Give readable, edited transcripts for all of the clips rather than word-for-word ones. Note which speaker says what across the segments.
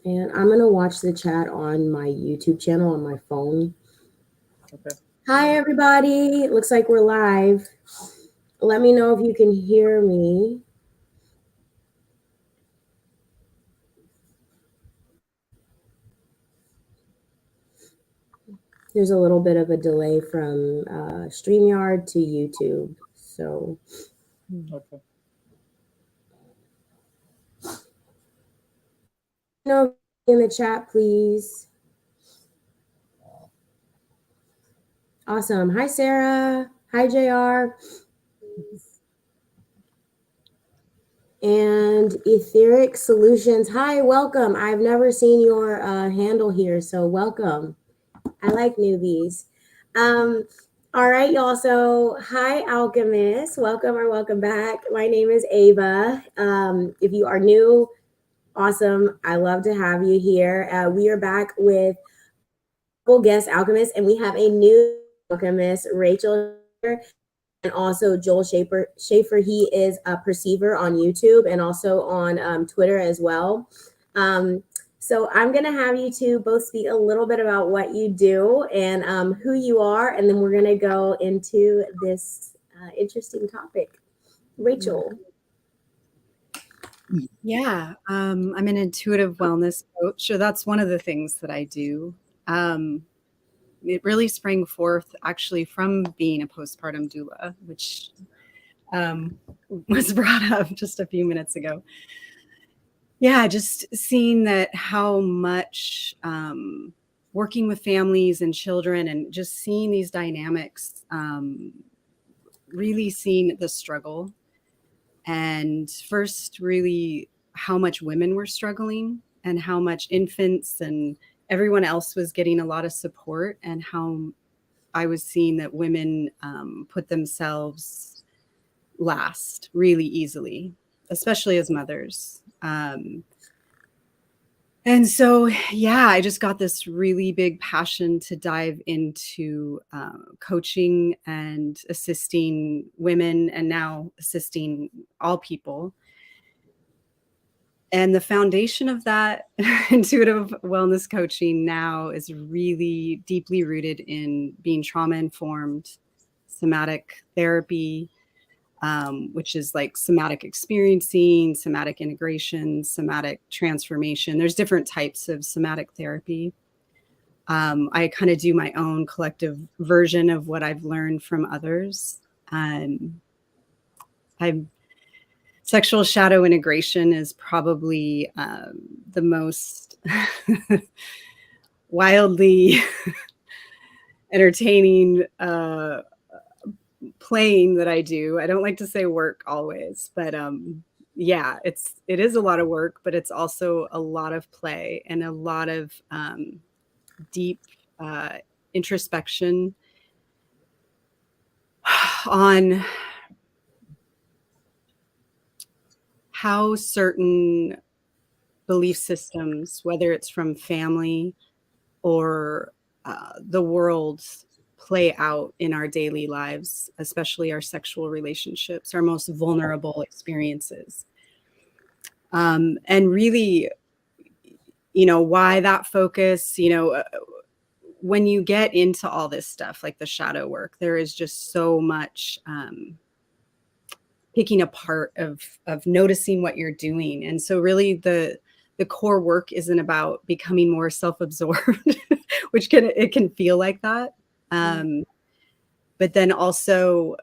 Speaker 1: And I'm going to watch the chat on my YouTube channel on my phone.
Speaker 2: Okay.
Speaker 1: Hi, everybody. It looks like we're live. Let me know if you can hear me. There's a little bit of a delay from StreamYard to YouTube. So,
Speaker 2: Okay.
Speaker 1: no, in the chat, please. Awesome. Hi, Sarah. Hi, JR. And Etheric Solutions. Hi, welcome. I've never seen your handle here, so welcome. I like newbies. All right, y'all. So, hi, alchemists. Welcome or welcome back. My name is Ava. If you are new, awesome. I love to have you here. We are back with full guest alchemists, and we have a new alchemist, Rachel, and also Joel Schafer. He is a perceiver on YouTube and also on Twitter as well. So I'm going to have you two both speak a little bit about what you do and who you are, and then we're going to go into this interesting topic. Rachel.
Speaker 3: Yeah, I'm an intuitive wellness coach. So that's one of the things that I do. It really sprang forth actually from being a postpartum doula, which was brought up just a few minutes ago. Yeah, just seeing that how much working with families and children and just seeing these dynamics, really seeing the struggle. And first, really, how much women were struggling and how much infants and everyone else was getting a lot of support, and how I was seeing that women put themselves last really easily, especially as mothers. And so, yeah, I just got this really big passion to dive into coaching and assisting women, and now assisting all people. And the foundation of that intuitive wellness coaching now is really deeply rooted in being trauma-informed, somatic therapy, which is like somatic experiencing, somatic integration, somatic transformation. There's different types of somatic therapy. I kind of do my own collective version of what I've learned from others. Sexual shadow integration is probably the most wildly entertaining playing that I do. I don't like to say work always, but yeah, it is a lot of work, but it's also a lot of play and a lot of deep introspection on how certain belief systems, whether it's from family or the world, play out in our daily lives, especially our sexual relationships, our most vulnerable experiences. And really, why that focus, when you get into all this stuff, like the shadow work, there is just so much picking apart of noticing what you're doing. And so really the core work isn't about becoming more self-absorbed, which it can feel like that. But then also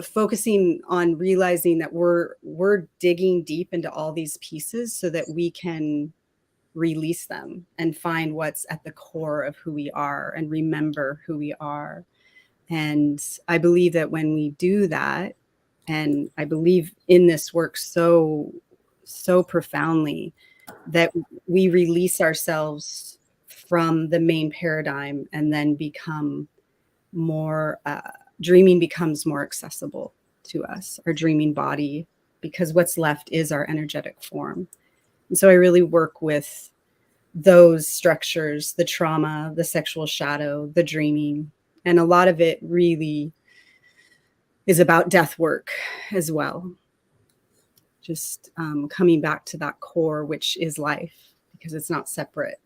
Speaker 3: focusing on realizing that we're digging deep into all these pieces so that we can release them and find what's at the core of who we are and remember who we are. And I believe that when we do that, and I believe in this work so profoundly, that we release ourselves from the main paradigm and then become more, dreaming becomes more accessible to us, our dreaming body, because what's left is our energetic form. And so I really work with those structures, the trauma, the sexual shadow, the dreaming, and a lot of it really is about death work as well. just coming back to that core, which is life, because it's not separate.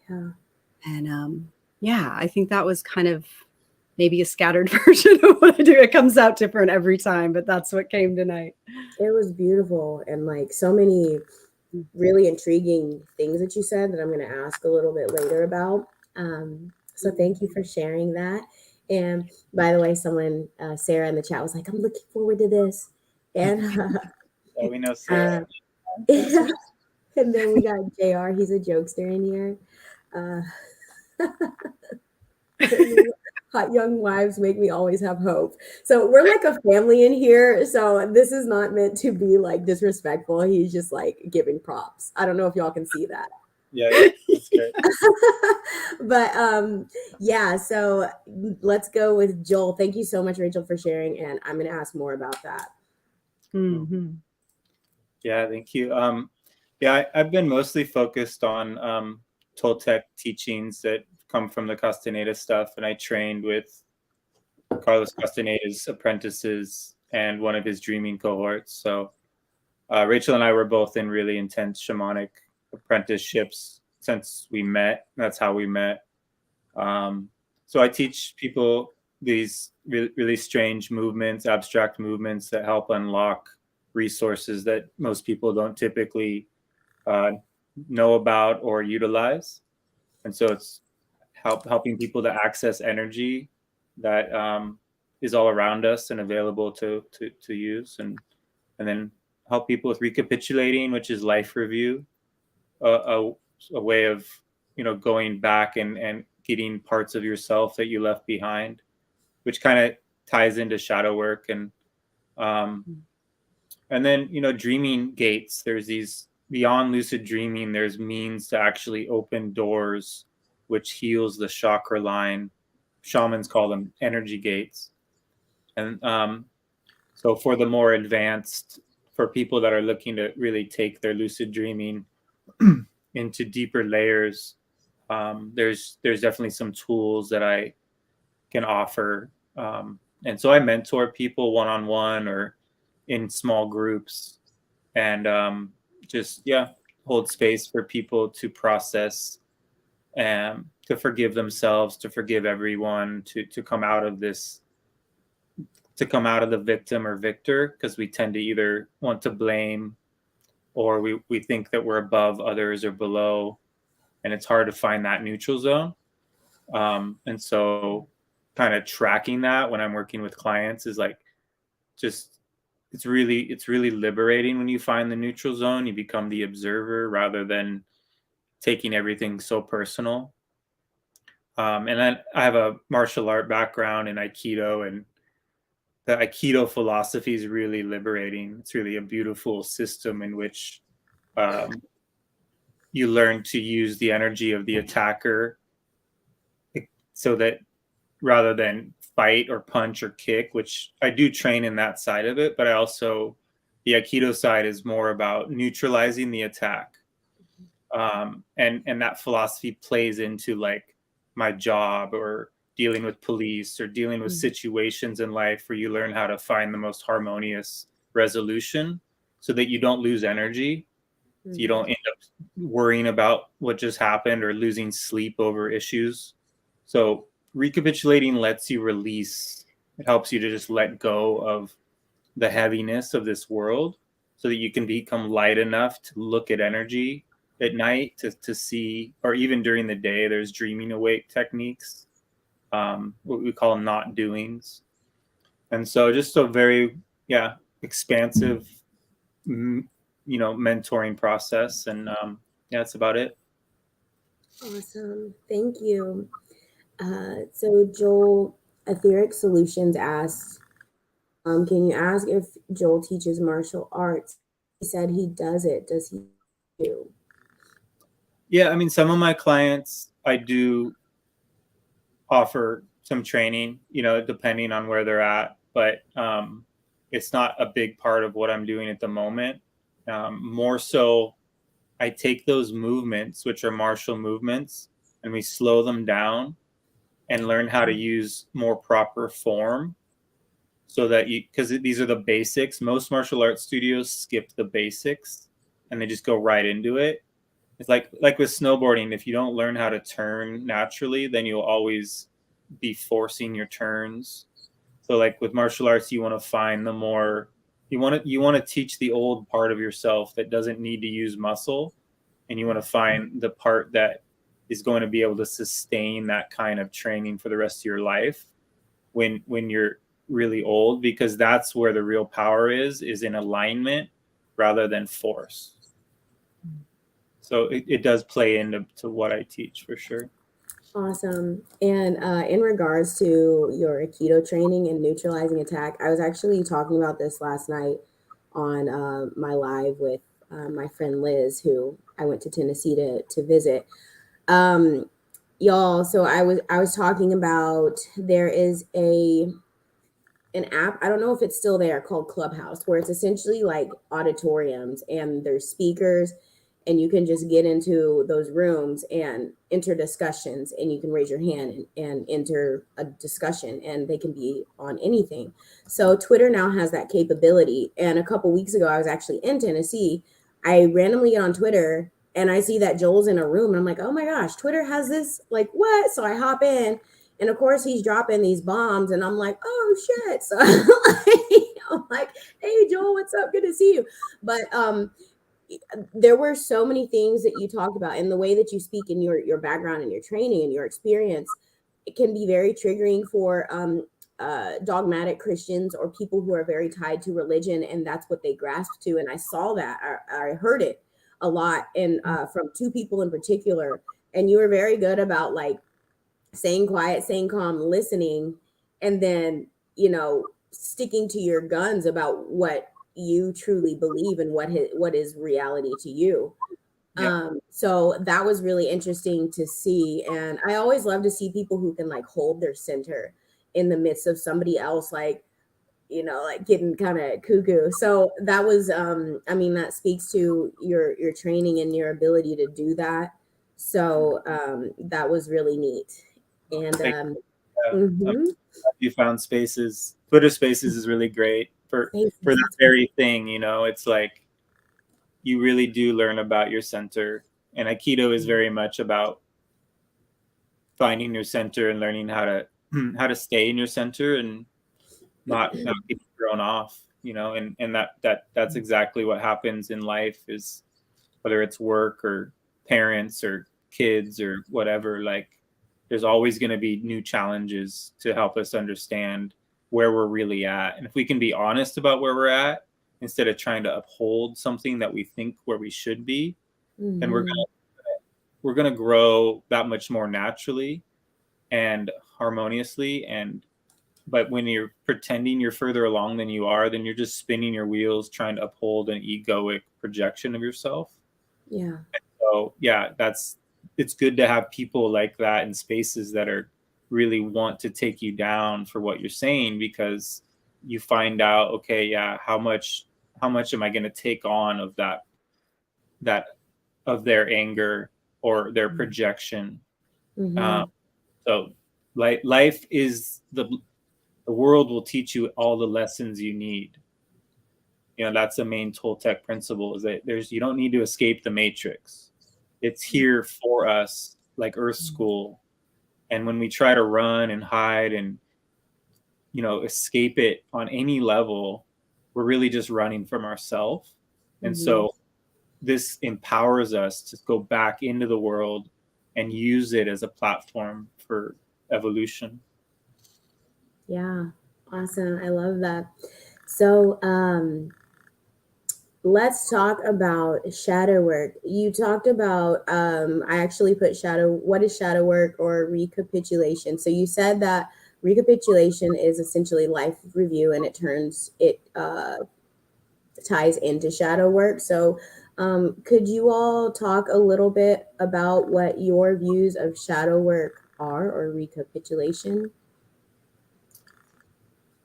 Speaker 1: Yeah.
Speaker 3: And yeah, I think that was kind of maybe a scattered version of what I do. It comes out different every time, but that's what came tonight.
Speaker 1: It was beautiful, and like so many really intriguing things that you said that I'm going to ask a little bit later about. So thank you for sharing that. And by the way, someone, Sarah in the chat was like, I'm looking forward to this. And
Speaker 2: Yeah, we know Sarah.
Speaker 1: yeah. And then we got JR. He's a jokester in here. Uh, hot young wives make me always have hope. So we're like a family in here. So this is not meant to be like disrespectful. He's just like giving props. I don't know if y'all can see that.
Speaker 2: Yeah, that's great.
Speaker 1: But yeah, so let's go with Joel. Thank you so much, Rachel, for sharing. And I'm going to ask more about that.
Speaker 3: Mm-hmm.
Speaker 2: Yeah, thank you. Yeah, I've been mostly focused on Toltec teachings that come from the Castaneda stuff, and I trained with Carlos Castaneda's apprentices and one of his dreaming cohorts. So Rachel and I were both in really intense shamanic apprenticeships since we met. That's how we met. So I teach people these really strange movements, abstract movements that help unlock resources that most people don't typically know about or utilize. And so it's helping people to access energy that is all around us and available to use, and then help people with recapitulating, which is life review, a way of going back and getting parts of yourself that you left behind, which kind of ties into shadow work. And then dreaming gates. There's these beyond lucid dreaming. There's means to actually open doors, which heals the chakra line. Shamans call them energy gates. And so for the more advanced, for people that are looking to really take their lucid dreaming into deeper layers, there's definitely some tools that I can offer. And so I mentor people one-on-one or in small groups, and just hold space for people to process and to forgive themselves, to forgive everyone, to come out of this, to come out of the victim or victor, because we tend to either want to blame or we think that we're above others or below, and it's hard to find that neutral zone. And so kind of tracking that when I'm working with clients is like, just it's really liberating when you find the neutral zone. You become the observer rather than taking everything so personal. And then I have a martial art background in Aikido, and the Aikido philosophy is really liberating. It's really a beautiful system in which you learn to use the energy of the attacker, so that rather than fight or punch or kick, which I do train in that side of it, but I also, the Aikido side is more about neutralizing the attack. And that philosophy plays into like my job or dealing with police or dealing with situations in life where you learn how to find the most harmonious resolution so that you don't lose energy. So you don't end up worrying about what just happened or losing sleep over issues. So recapitulating lets you release. It helps you to just let go of the heaviness of this world so that you can become light enough to look at energy at night, to see, or even during the day. There's dreaming awake techniques, what we call not doings. And so just a very expansive mentoring process. And that's about it.
Speaker 1: Awesome. Thank you. So Joel, Etheric Solutions asks, can you ask if Joel teaches martial arts? He said he does it. Does he do?
Speaker 2: Yeah, I mean, some of my clients, I do offer some training, depending on where they're at, but it's not a big part of what I'm doing at the moment. More so, I take those movements, which are martial movements, and we slow them down and learn how to use more proper form so that because these are the basics. Most martial arts studios skip the basics and they just go right into it. It's like with snowboarding, if you don't learn how to turn naturally, then you'll always be forcing your turns. So like with martial arts, you want to find the more you want to teach the old part of yourself that doesn't need to use muscle, and you want to find the part that is going to be able to sustain that kind of training for the rest of your life when you're really old, because that's where the real power is in alignment rather than force. So it does play into what I teach for sure.
Speaker 1: Awesome. And in regards to your Aikido training and neutralizing attack, I was actually talking about this last night on my live with my friend Liz, who I went to Tennessee to visit. Y'all, so I was talking about, there is an app, I don't know if it's still there, called Clubhouse, where it's essentially like auditoriums and there's speakers, and you can just get into those rooms and enter discussions, and you can raise your hand and enter a discussion, and they can be on anything. So Twitter now has that capability. And a couple weeks ago, I was actually in Tennessee. I randomly get on Twitter and I see that Joel's in a room, and I'm like, oh my gosh, Twitter has this, like what? So I hop in, and of course he's dropping these bombs, and I'm like, oh shit. So I'm like, hey Joel, what's up? Good to see you. But there were so many things that you talked about, and the way that you speak in your background and your training and your experience, it can be very triggering for dogmatic Christians or people who are very tied to religion, and that's what they grasp to. And I saw that, I heard it a lot, and from two people in particular. And you were very good about like staying quiet, staying calm, listening, and then, sticking to your guns about what you truly believe and what is reality to you.
Speaker 2: Yeah.
Speaker 1: So that was really interesting to see. And I always love to see people who can like hold their center in the midst of somebody else, like, like getting kind of cuckoo. So that was, that speaks to your training and your ability to do that. So that was really neat. And mhm.
Speaker 2: You found spaces. Twitter Spaces is really great for that very thing. It's like you really do learn about your center, and Aikido is very much about finding your center and learning how to stay in your center and not get thrown off. And that's exactly what happens in life, is whether it's work or parents or kids or whatever, like there's always going to be new challenges to help us understand where we're really at. And if we can be honest about where we're at, instead of trying to uphold something that we think where we should be, then we're going to grow that much more naturally and harmoniously. But when you're pretending you're further along than you are, then you're just spinning your wheels trying to uphold an egoic projection of yourself.
Speaker 1: Yeah.
Speaker 2: And so it's good to have people like that in spaces that are really want to take you down for what you're saying, because you find out, okay, yeah, how much am I going to take on of that of their anger or their projection. So life is the world will teach you all the lessons you need. That's the main Toltec principle, is that you don't need to escape the matrix. It's here for us, like Earth School. And when we try to run and hide and, escape it on any level, we're really just running from ourselves. And so this empowers us to go back into the world and use it as a platform for evolution.
Speaker 1: Yeah. Awesome. I love that. So, let's talk about shadow work. You talked about, I actually put what is shadow work or recapitulation? So you said that recapitulation is essentially life review, and it ties into shadow work. So could you all talk a little bit about what your views of shadow work are, or recapitulation?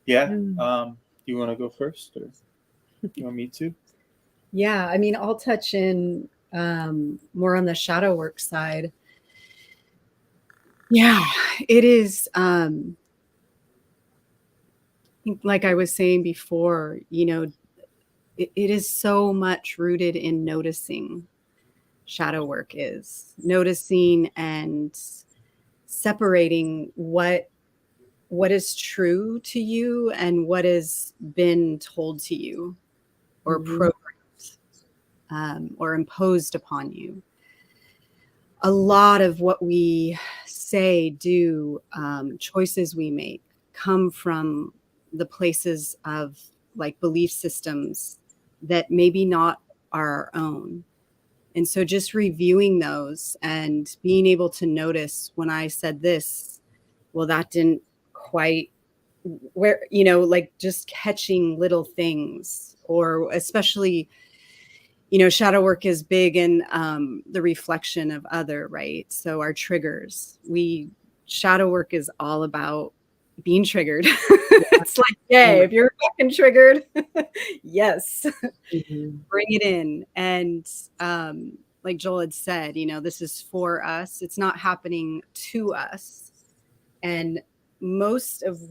Speaker 2: Yeah. You want to go first, or you want me to?
Speaker 3: Yeah, I'll touch in more on the shadow work side. Yeah, it is. think, like I was saying before, you know, it is so much rooted in noticing. Shadow work is noticing and separating what is true to you and what has been told to you or programmed or imposed upon you. A lot of what we say, do, choices we make come from the places of like belief systems that maybe not are our own. And so just reviewing those and being able to notice when I said this, well, that didn't quite where, you know, like just catching little things, or especially, you know, shadow work is big in the reflection of other, right? So our triggers, shadow work is all about being triggered. It's like, yay, if you're fucking triggered, yes, bring it in. And like Joel had said, you know, this is for us. It's not happening to us. And most of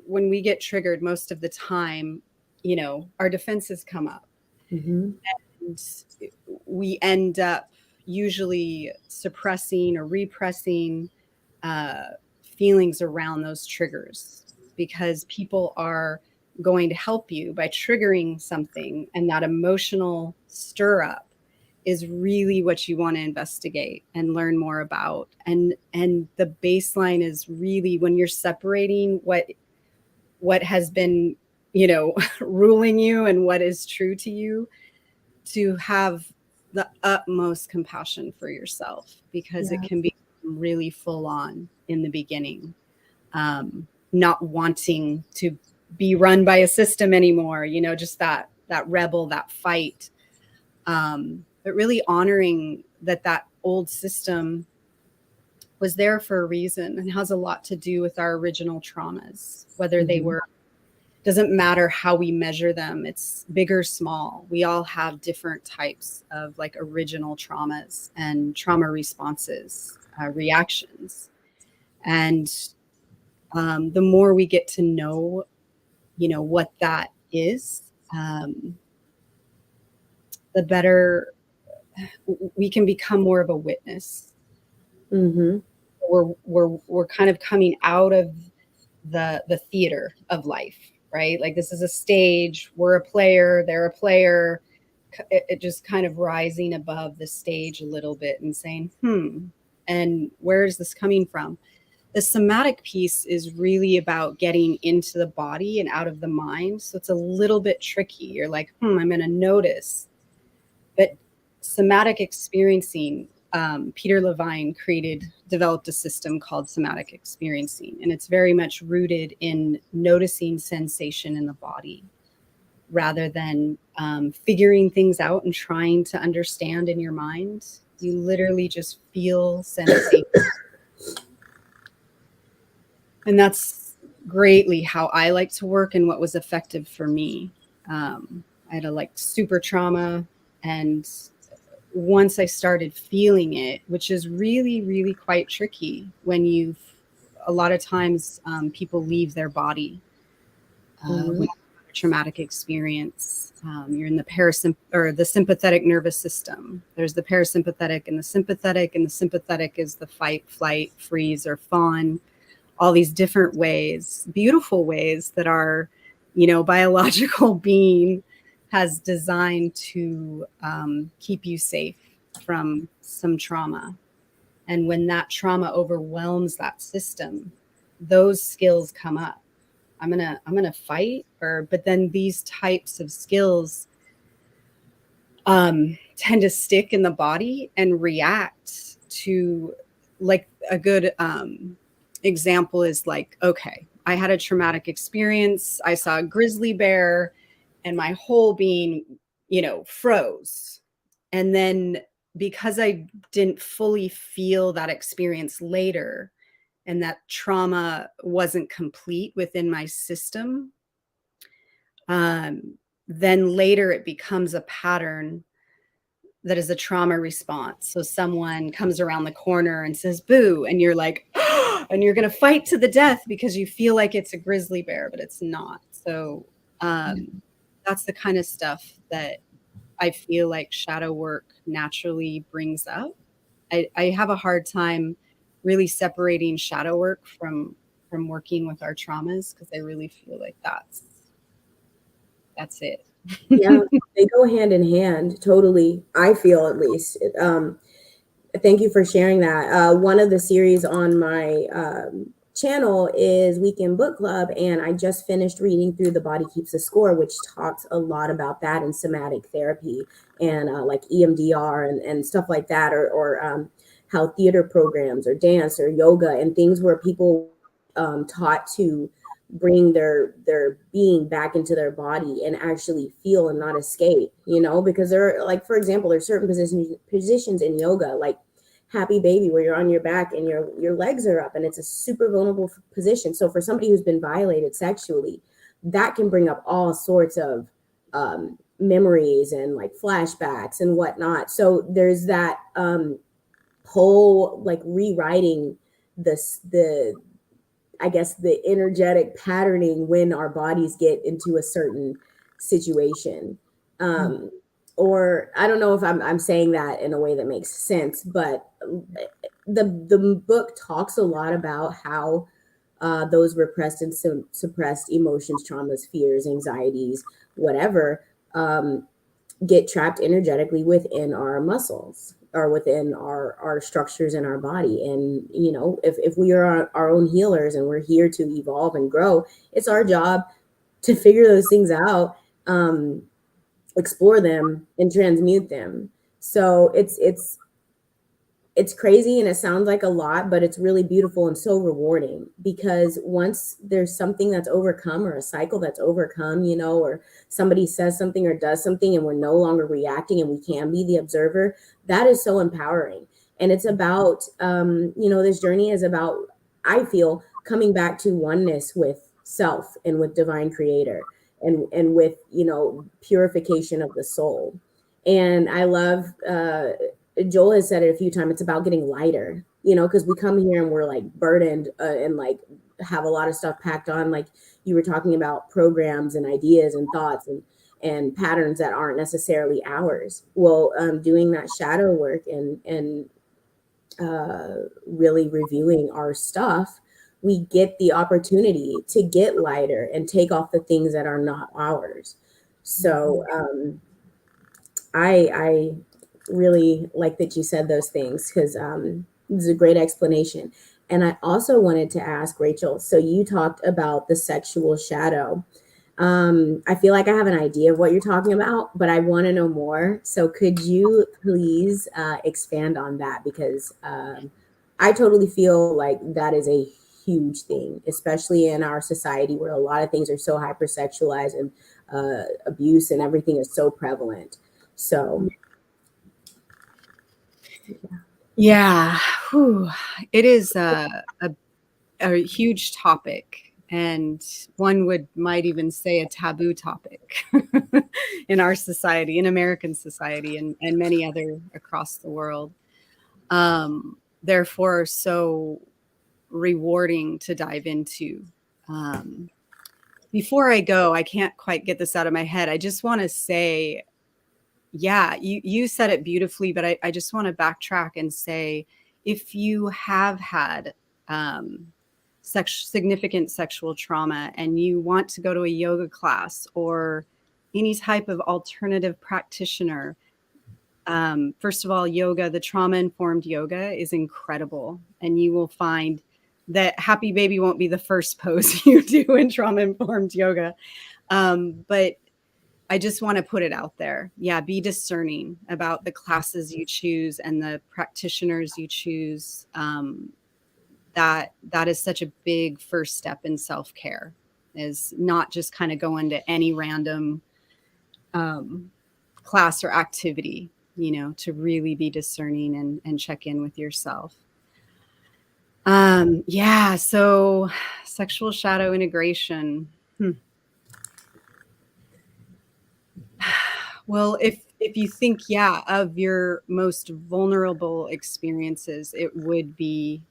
Speaker 3: when we get triggered, most of the time, you know, our defenses come up. And we end up usually suppressing or repressing feelings around those triggers, because people are going to help you by triggering something, and that emotional stir up is really what you want to investigate and learn more about. And the baseline is really when you're separating what has been, you know, ruling you and what is true to you, to have the utmost compassion for yourself, because it can be really full on in the beginning. Not wanting to be run by a system anymore, you know, just that rebel, that fight. But really honoring that old system was there for a reason and has a lot to do with our original traumas, whether they were, doesn't matter how we measure them. It's big or small. We all have different types of like original traumas and trauma responses, reactions. And the more we get to know, you know, what that is, the better we can become more of a witness. We're kind of coming out of the theater of life, right? Like this is a stage, we're a player, they're a player. It just kind of rising above the stage a little bit and saying, and where is this coming from? The somatic piece is really about getting into the body and out of the mind. So it's a little bit tricky. You're like, I'm going to notice. But somatic experiencing, Peter Levine developed a system called somatic experiencing, and it's very much rooted in noticing sensation in the body rather than figuring things out and trying to understand in your mind. You literally just feel sensation. And that's greatly how I like to work and what was effective for me. I had a like super trauma, and once I started feeling it, which is really, really quite tricky when a lot of times people leave their body with a traumatic experience. You're in the sympathetic nervous system. There's the parasympathetic and the sympathetic is the fight, flight, freeze, or fawn. All these different ways, beautiful ways that our, you know, biological being has designed to keep you safe from some trauma. And when that trauma overwhelms that system, those skills come up. I'm gonna fight, but then these types of skills tend to stick in the body and react to, like a good example is like, okay, I had a traumatic experience. I saw a grizzly bear and my whole being, you know, froze. And then because I didn't fully feel that experience later, and that trauma wasn't complete within my system, then later it becomes a pattern that is a trauma response. So someone comes around the corner and says, boo. And you're like, and you're going to fight to the death because you feel like it's a grizzly bear, but it's not. So that's the kind of stuff that I feel like shadow work naturally brings up. I have a hard time really separating shadow work from working with our traumas, because I really feel like that's it.
Speaker 1: Yeah, they go hand in hand, totally. I feel, at least. Thank you for sharing that. One of the series on my channel is Weekend Book Club, and I just finished reading through The Body Keeps the Score, which talks a lot about that in somatic therapy and like EMDR and stuff like that, or how theater programs or dance or yoga and things where people taught to bring their being back into their body and actually feel and not escape, because there are, like, for example, there's certain positions in yoga, like happy baby, where you're on your back and your legs are up, and it's a super vulnerable position. So for somebody who's been violated sexually, that can bring up all sorts of memories and like flashbacks and whatnot. So there's that whole like rewriting the I guess the energetic patterning when our bodies get into a certain situation. Or I don't know if I'm saying that in a way that makes sense, but the book talks a lot about how those repressed and suppressed emotions, traumas, fears, anxieties, whatever, get trapped energetically within our muscles or within our structures in our body. And, if we are our own healers and we're here to evolve and grow, it's our job to figure those things out, explore them and transmute them. So it's crazy and it sounds like a lot, but it's really beautiful and so rewarding, because once there's something that's overcome or a cycle that's overcome, or somebody says something or does something and we're no longer reacting and we can be the observer, that is so empowering. And it's about, this journey is about, I feel, coming back to oneness with self and with divine creator and with, purification of the soul. And I love, Joel has said it a few times, it's about getting lighter, because we come here and we're like burdened and like have a lot of stuff packed on. Like you were talking about programs and ideas and thoughts and patterns that aren't necessarily ours. Well, doing that shadow work and really reviewing our stuff, we get the opportunity to get lighter and take off the things that are not ours. So I really like that you said those things, because this is a great explanation. And I also wanted to ask Rachel, so you talked about the sexual shadow. I feel like I have an idea of what you're talking about, but I want to know more. So could you please expand on that? Because I totally feel like that is a huge thing, especially in our society where a lot of things are so hypersexualized and abuse and everything is so prevalent. So
Speaker 3: yeah, it is a huge topic, and one might even say a taboo topic in our society, in American society, and many other across the world. Therefore, so rewarding to dive into. Before I go, I can't quite get this out of my head. I just want to say, yeah, you said it beautifully, but I just want to backtrack and say, if you have had significant sexual trauma and you want to go to a yoga class or any type of alternative practitioner, first of all, yoga, the trauma-informed yoga is incredible. And you will find that happy baby won't be the first pose you do in trauma-informed yoga. But I just want to put it out there. Yeah, be discerning about the classes you choose and the practitioners you choose. That is such a big first step in self-care, is not just kind of going to any random class or activity, to really be discerning and check in with yourself. Yeah, so sexual shadow integration. Well, if you think, of your most vulnerable experiences, it would be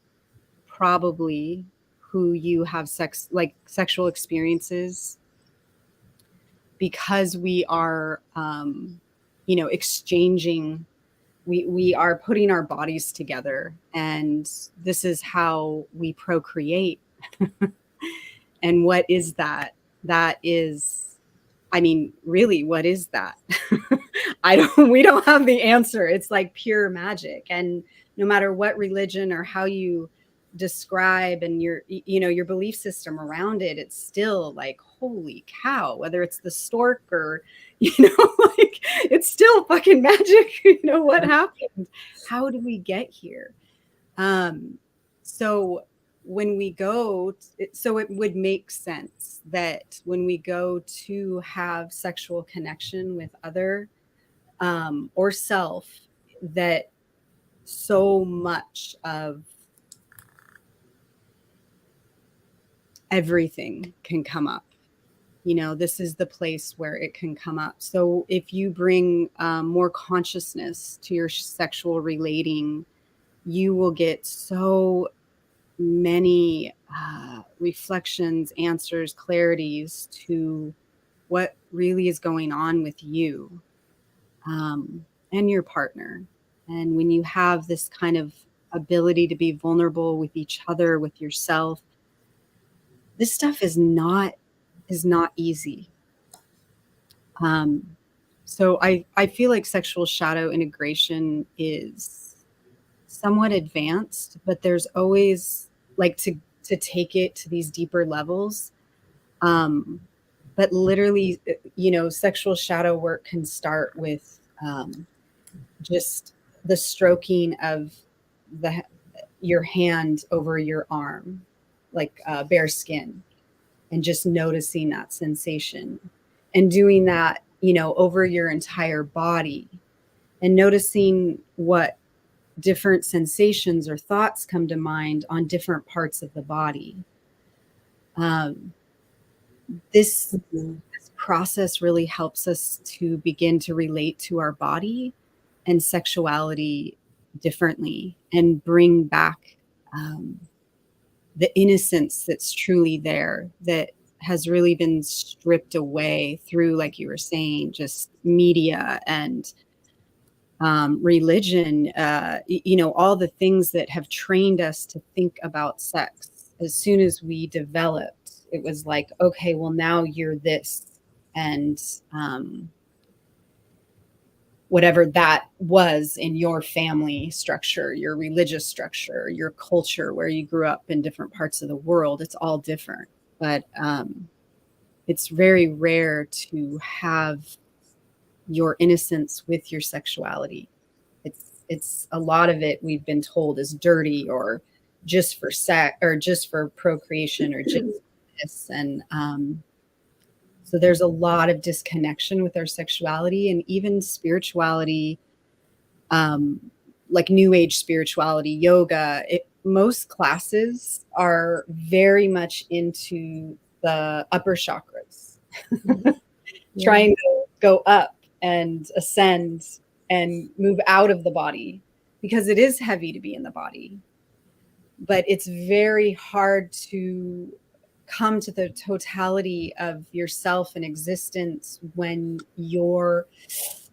Speaker 3: probably who you have sexual experiences, because we are, exchanging, we are putting our bodies together, and this is how we procreate. And what is that? That is, I mean, really, what is that? We don't have the answer. It's like pure magic. And no matter what religion or how you describe and your belief system around it, it's still like, holy cow, whether it's the stork or, like, it's still fucking magic. What happened? How did we get here? So when we go, so it would make sense that when we go to have sexual connection with other, or self, that so much of everything can come up. This is the place where it can come up. So if you bring more consciousness to your sexual relating, you will get so many reflections, answers, clarities to what really is going on with you and your partner. And when you have this kind of ability to be vulnerable with each other, with yourself, this stuff is not easy. So I feel like sexual shadow integration is somewhat advanced, but there's always, like, to take it to these deeper levels. But literally, sexual shadow work can start with just the stroking of your hand over your arm, like bare skin, and just noticing that sensation, and doing that, over your entire body, and noticing what different sensations or thoughts come to mind on different parts of the body. This process really helps us to begin to relate to our body and sexuality differently, and bring back the innocence that's truly there, that has really been stripped away through, like you were saying, just media and religion, all the things that have trained us to think about sex. As soon as we developed, it was like, okay, well, now you're this, and whatever that was in your family structure, your religious structure, your culture, where you grew up in different parts of the world, it's all different. But it's very rare to have your innocence with your sexuality. It's a lot of it, we've been told, is dirty, or just for sex, or just for procreation, or just this. And so there's a lot of disconnection with our sexuality, and even spirituality, like new age spirituality, yoga. Most classes are very much into the upper chakras, trying to go up and ascend and move out of the body, because it is heavy to be in the body. But it's very hard to come to the totality of yourself and existence when you're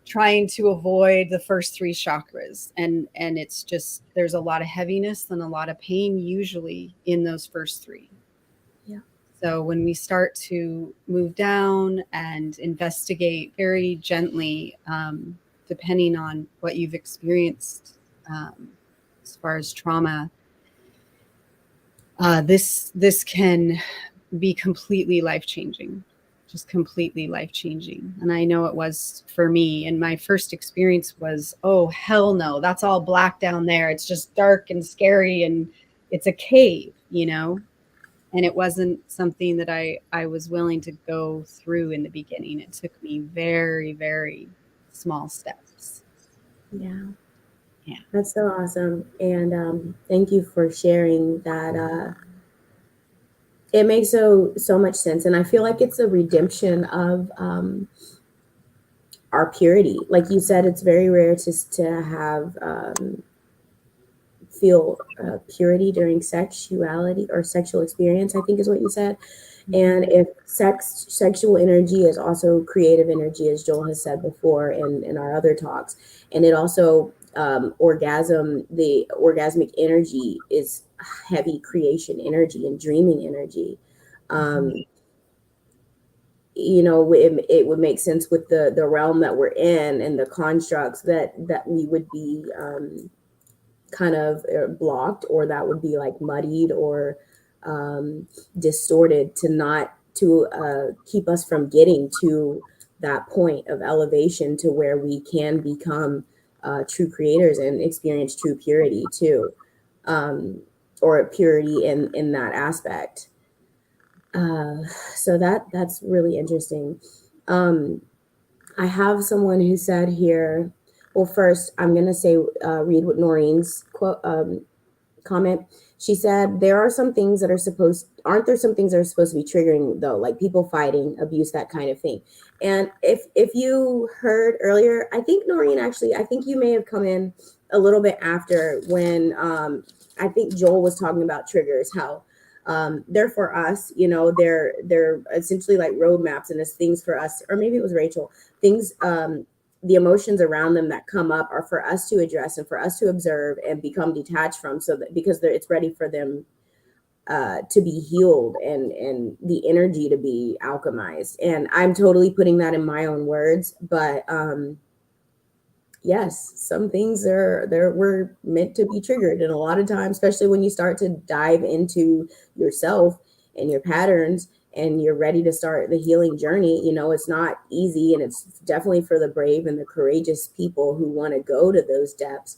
Speaker 3: trying to avoid the first three chakras. And it's just, there's a lot of heaviness and a lot of pain usually in those first three.
Speaker 1: Yeah.
Speaker 3: So when we start to move down and investigate very gently, depending on what you've experienced as far as trauma, this can be completely life-changing, just completely life-changing. And I know it was for me. And my first experience was, oh, hell no, that's all black down there. It's just dark and scary, and it's a cave, And it wasn't something that I was willing to go through in the beginning. It took me very, very small steps.
Speaker 1: Yeah.
Speaker 3: Yeah.
Speaker 1: That's so awesome. And thank you for sharing that. It makes so much sense. And I feel like it's a redemption of our purity. Like you said, it's very rare to have feel purity during sexuality or sexual experience, I think is what you said. And if sexual energy is also creative energy, as Joel has said before in our other talks, and it also the orgasmic energy is heavy creation energy and dreaming energy. You know, it would make sense with the realm that we're in and the constructs that we would be kind of blocked, or that would be like muddied or distorted to keep us from getting to that point of elevation to where we can become true creators and experience true purity too, or purity in that aspect. So that's really interesting. I have someone who said here, well, first I'm going to say, read what Noreen's quote, comment. She said, there are some things that aren't there some things that are supposed to be triggering though, like people fighting, abuse, that kind of thing. And if you heard earlier, I think Noreen, actually, I think you may have come in a little bit after when I think Joel was talking about triggers, how they're for us, you know, they're essentially like roadmaps and as things for us, or maybe it was Rachel, things, the emotions around them that come up are for us to address and for us to observe and become detached from, so that because it's ready for them to be healed and the energy to be alchemized. And I'm totally putting that in my own words, but yes, some things were meant to be triggered. And a lot of times, especially when you start to dive into yourself and your patterns and you're ready to start the healing journey, you know, it's not easy, and it's definitely for the brave and the courageous people who want to go to those depths.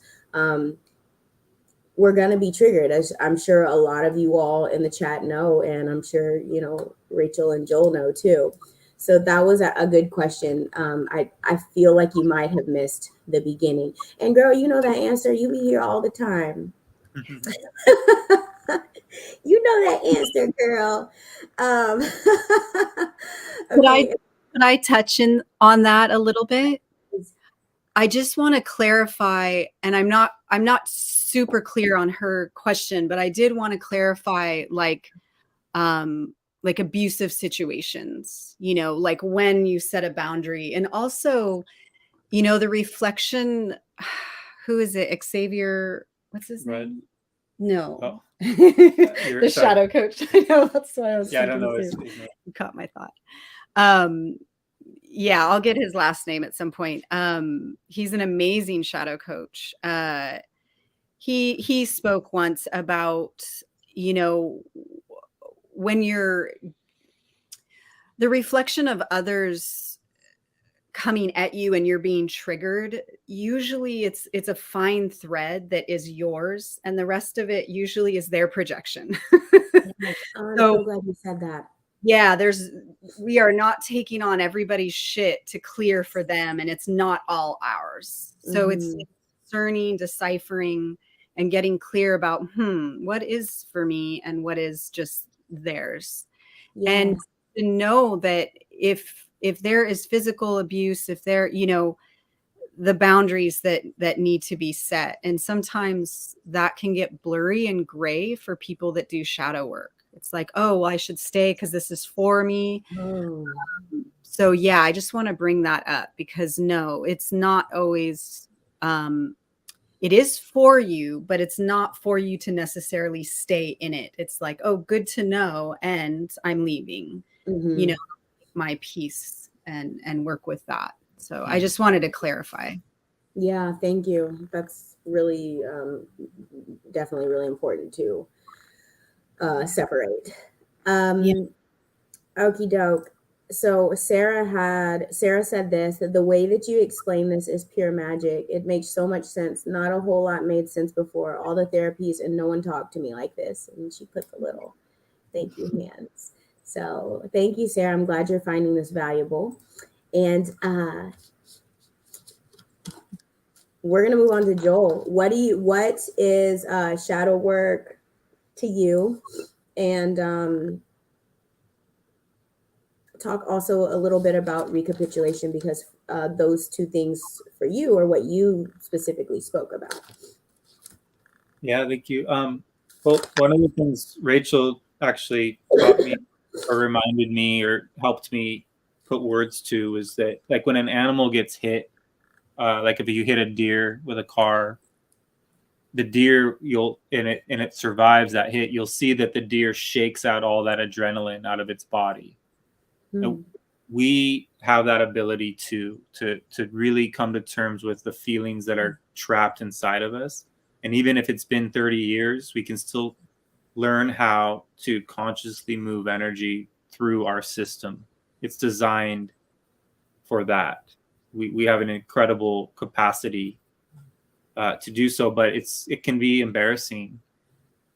Speaker 1: We're going to be triggered, as I'm sure a lot of you all in the chat know, and I'm sure, you know, Rachel and Joel know too. So that was a good question. I feel like you might have missed the beginning. And girl, you know that answer. You be here all the time. You know that answer, girl. Okay.
Speaker 3: Could I touch in on that a little bit? I just want to clarify, and I'm not super clear on her question, but I did want to clarify, like abusive situations, you know, like when you set a boundary, and also, you know, the reflection. Who is it? Xavier? What's his name? No.
Speaker 2: Oh.
Speaker 3: The shadow coach. I know, that's why I was.
Speaker 2: Yeah, I don't know his name.
Speaker 3: You caught my thought. Yeah, I'll get his last name at some point. He's an amazing shadow coach. He spoke once about, you know, when you're the reflection of others coming at you and you're being triggered, usually it's a fine thread that is yours, and the rest of it usually is their projection.
Speaker 1: I'm so glad you said that.
Speaker 3: Yeah, we are not taking on everybody's shit to clear for them, and it's not all ours. So it's discerning, deciphering, and getting clear about what is for me and what is just theirs. Yes. And to know that if there is physical abuse, if there, you know, the boundaries that need to be set, and sometimes that can get blurry and gray for people that do shadow work. It's like, oh, well, I should stay because this is for me. So yeah, I just want to bring that up, because no, it's not always, it is for you, but it's not for you to necessarily stay in it. It's like, oh, good to know, and I'm leaving, you know, my peace and work with that. So I just wanted to clarify.
Speaker 1: Yeah, thank you. That's really definitely really important to separate. Okie doke. So Sarah said this, that the way that you explain this is pure magic. It makes so much sense. Not a whole lot made sense before. All the therapies, and no one talked to me like this. And she put the little thank you hands. So thank you, Sarah. I'm glad you're finding this valuable. And we're gonna move on to Joel. What is shadow work to you? And talk also a little bit about recapitulation, because those two things for you are what you specifically spoke about.
Speaker 2: Yeah, thank you. Well, one of the things Rachel actually taught me or reminded me or helped me put words to is that, like, when an animal gets hit, like if you hit a deer with a car, the deer and it survives that hit, you'll see that the deer shakes out all that adrenaline out of its body. And we have that ability to really come to terms with the feelings that are trapped inside of us. And even if it's been 30 years, we can still learn how to consciously move energy through our system. It's designed for that. We have an incredible capacity to do so, but it can be embarrassing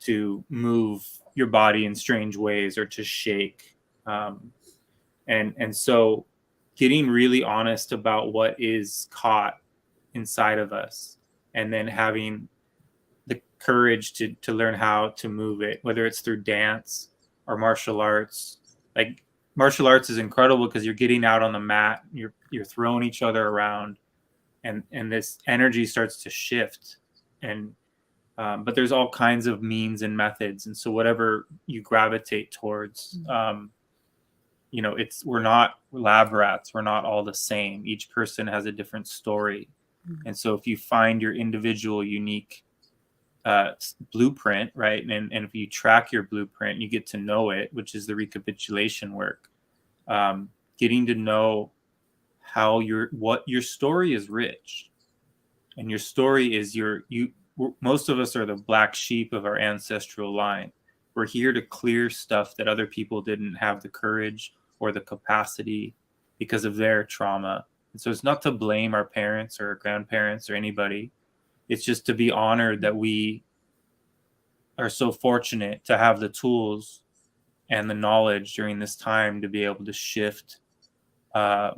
Speaker 2: to move your body in strange ways or to shake. And so getting really honest about what is caught inside of us, and then having the courage to learn how to move it, whether it's through dance or martial arts. Like, martial arts is incredible because you're getting out on the mat, you're throwing each other around, and this energy starts to shift. And but there's all kinds of means and methods, and so whatever you gravitate towards, we're not lab rats. We're not all the same. Each person has a different story. And so if you find your individual unique blueprint, right, and if you track your blueprint, you get to know it, which is the recapitulation work. Getting to know what your story is rich, and your story is most of us are the black sheep of our ancestral line. We're here to clear stuff that other people didn't have the courage or the capacity because of their trauma. And so it's not to blame our parents or our grandparents or anybody. It's just to be honored that we are so fortunate to have the tools and the knowledge during this time to be able to shift all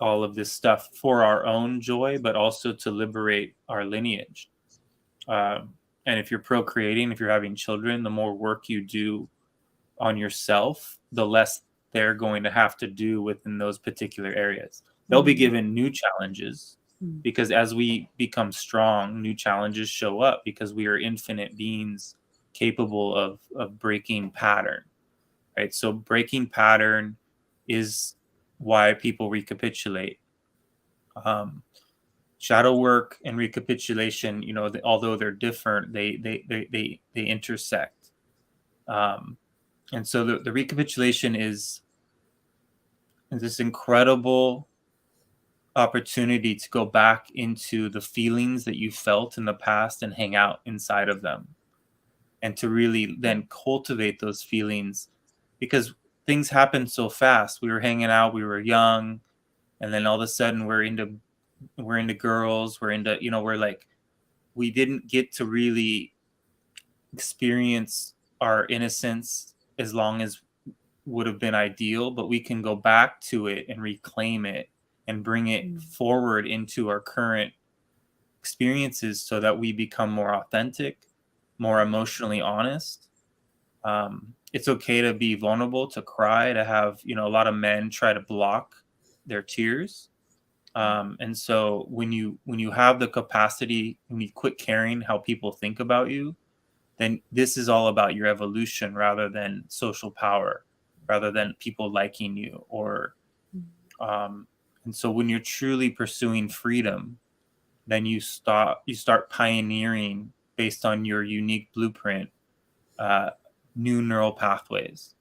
Speaker 2: of this stuff for our own joy, but also to liberate our lineage. And if you're procreating, if you're having children, the more work you do on yourself, the less they're going to have to do within those particular areas. They'll be given new challenges, because as we become strong, new challenges show up, because we are infinite beings capable of breaking pattern, right? So breaking pattern is why people recapitulate. Shadow work and recapitulation, although they're different, they intersect. And so the recapitulation is this incredible opportunity to go back into the feelings that you felt in the past and hang out inside of them, and to really then cultivate those feelings, because things happen so fast. We were hanging out, we were young, and then all of a sudden we're into girls, we're like, we didn't get to really experience our innocence as long as would have been ideal, but we can go back to it and reclaim it and bring it forward into our current experiences, so that we become more authentic, more emotionally honest. It's okay to be vulnerable, to cry, to have, a lot of men try to block their tears. And so when you have the capacity, when you quit caring how people think about you, then this is all about your evolution rather than social power, rather than people liking you, and so when you're truly pursuing freedom, then you start pioneering based on your unique blueprint, new neural pathways.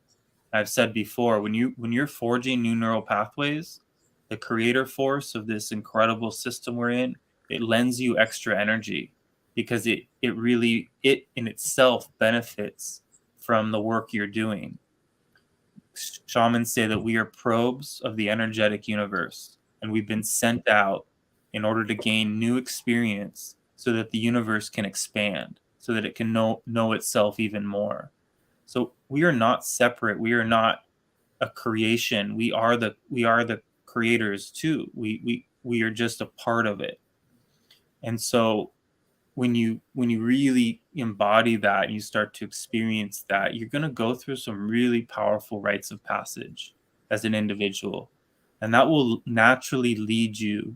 Speaker 2: I've said before, when you're forging new neural pathways, the creator force of this incredible system we're in, it lends you extra energy, because it in itself benefits from the work you're doing. Shamans say that we are probes of the energetic universe, and we've been sent out in order to gain new experience, so that the universe can expand, so that it can know itself even more. So we are not separate. We are not a creation. We are the creators too. We are just a part of it. And so when you really embody that and you start to experience that, you're going to go through some really powerful rites of passage as an individual, and that will naturally lead you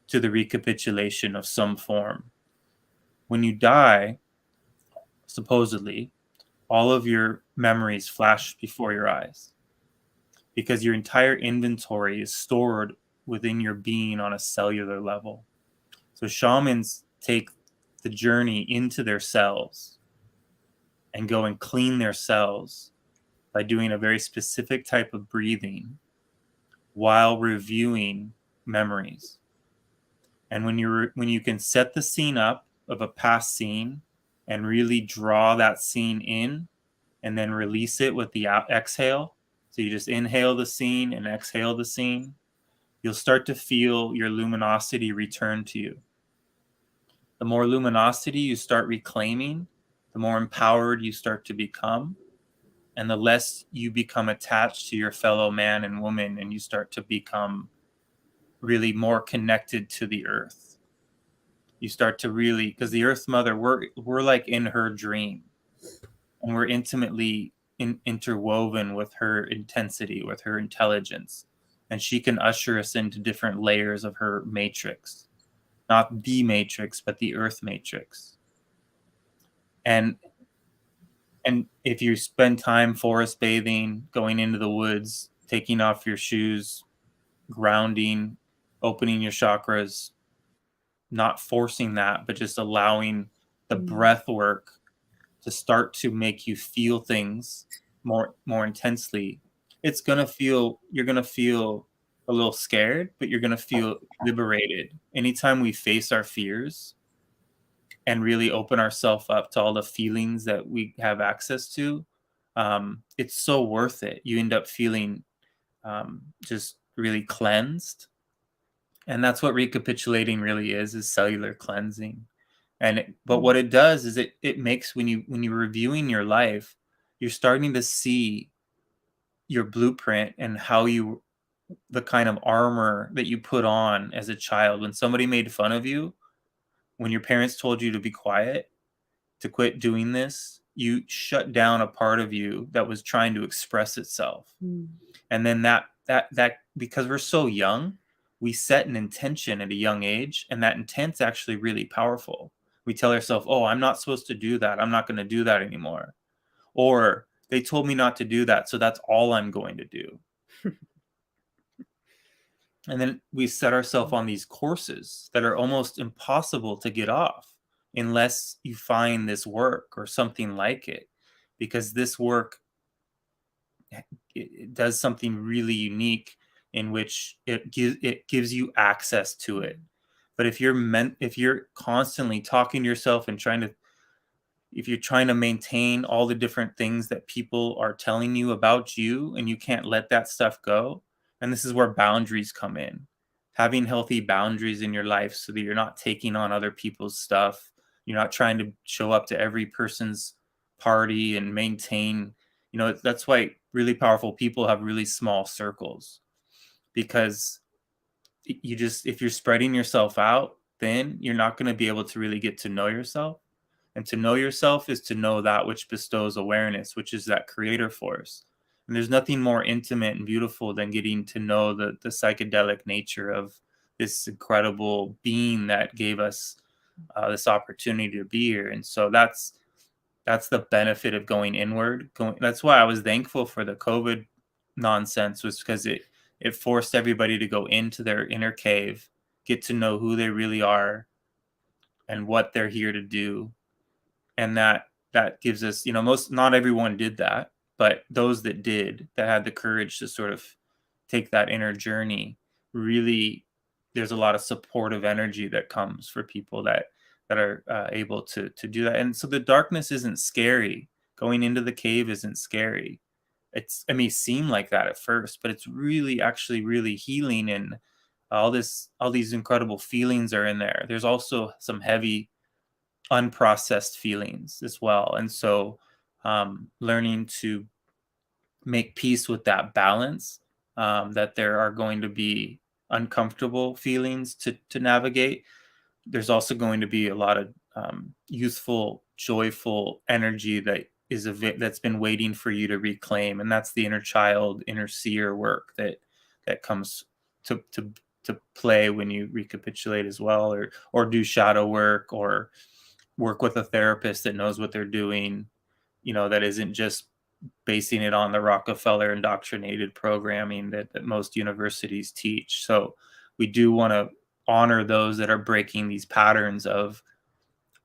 Speaker 2: to the recapitulation of some form. When you die, supposedly, all of your memories flash before your eyes, because your entire inventory is stored within your being on a cellular level. So shamans take the journey into their cells and go and clean their cells by doing a very specific type of breathing while reviewing memories. And when you can set the scene up of a past scene and really draw that scene in and then release it with the exhale, so you just inhale the scene and exhale the scene, you'll start to feel your luminosity return to you. The more luminosity you start reclaiming, the more empowered you start to become, and the less you become attached to your fellow man and woman, and you start to become really more connected to the earth. You start to really, because the Earth Mother, we're like in her dream, and we're intimately interwoven with her intensity, with her intelligence, and she can usher us into different layers of her matrix, not the matrix, but the Earth matrix. And if you spend time forest bathing, going into the woods, taking off your shoes, grounding, opening your chakras, not forcing that, but just allowing the breath work to start to make you feel things more intensely, you're gonna feel a little scared, but you're gonna feel liberated. Anytime we face our fears and really open ourselves up to all the feelings that we have access to, it's so worth it. You end up feeling just really cleansed. And that's what recapitulating really is cellular cleansing. But what it does is it makes, when you're reviewing your life, you're starting to see your blueprint and the kind of armor that you put on as a child. When somebody made fun of you, when your parents told you to be quiet, to quit doing this, you shut down a part of you that was trying to express itself. And then that because we're so young, we set an intention at a young age, and that intent's actually really powerful. We tell ourselves, oh, I'm not supposed to do that. I'm not going to do that anymore. Or they told me not to do that, so that's all I'm going to do. And then we set ourselves on these courses that are almost impossible to get off unless you find this work or something like it, because this work, it does something really unique in which it gives you access to it. But if you're constantly talking to yourself and if you're trying to maintain all the different things that people are telling you about you, and you can't let that stuff go, and this is where boundaries come in. Having healthy boundaries in your life so that you're not taking on other people's stuff. You're not trying to show up to every person's party and maintain, that's why really powerful people have really small circles, because if you're spreading yourself out, then you're not going to be able to really get to know yourself. And to know yourself is to know that which bestows awareness, which is that creator force. And there's nothing more intimate and beautiful than getting to know the psychedelic nature of this incredible being that gave us this opportunity to be here. And so that's the benefit of going inward. That's why I was thankful for the COVID nonsense, was because it forced everybody to go into their inner cave, get to know who they really are and what they're here to do. And that gives us, not everyone did that, but those that did, that had the courage to sort of take that inner journey, really, there's a lot of supportive energy that comes for people that are able to do that. And so the darkness isn't scary. Going into the cave isn't scary. It may seem like that at first, but it's really actually really healing, and all these incredible feelings are in there. There's also some heavy unprocessed feelings as well. And so learning to make peace with that balance, that there are going to be uncomfortable feelings to navigate. There's also going to be a lot of youthful, joyful energy that's been waiting for you to reclaim. And that's the inner child, inner seer work that comes to play when you recapitulate as well, or do shadow work, or work with a therapist that knows what they're doing, that isn't just basing it on the Rockefeller indoctrinated programming that most universities teach. So we do want to honor those that are breaking these patterns of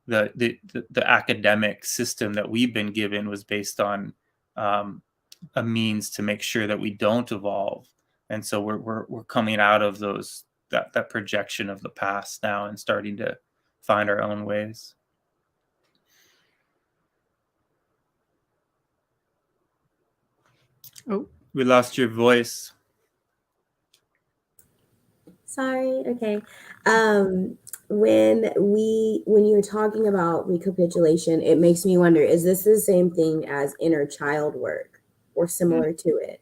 Speaker 2: the academic system that we've been given was based on a means to make sure that we don't evolve. And so we're coming out of that projection of the past now and starting to find our own ways.
Speaker 3: Oh,
Speaker 2: we lost your voice.
Speaker 1: Sorry. Okay. When you were talking about recapitulation, it makes me wonder, is this the same thing as inner child work or similar to it?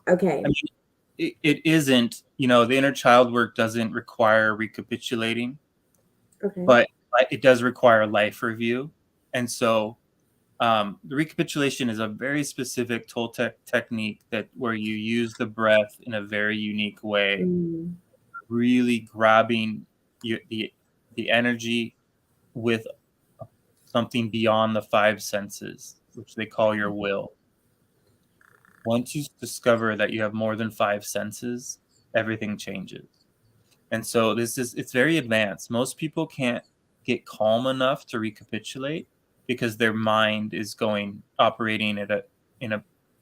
Speaker 1: Okay.
Speaker 2: I mean, it isn't, the inner child work doesn't require recapitulating,
Speaker 1: Okay.
Speaker 2: but it does require life review. And so the recapitulation is a very specific Toltec technique where you use the breath in a very unique way, really grabbing the energy with something beyond the five senses, which they call your will. Once you discover that you have more than five senses, everything changes. And so it's very advanced. Most people can't get calm enough to recapitulate because their mind is operating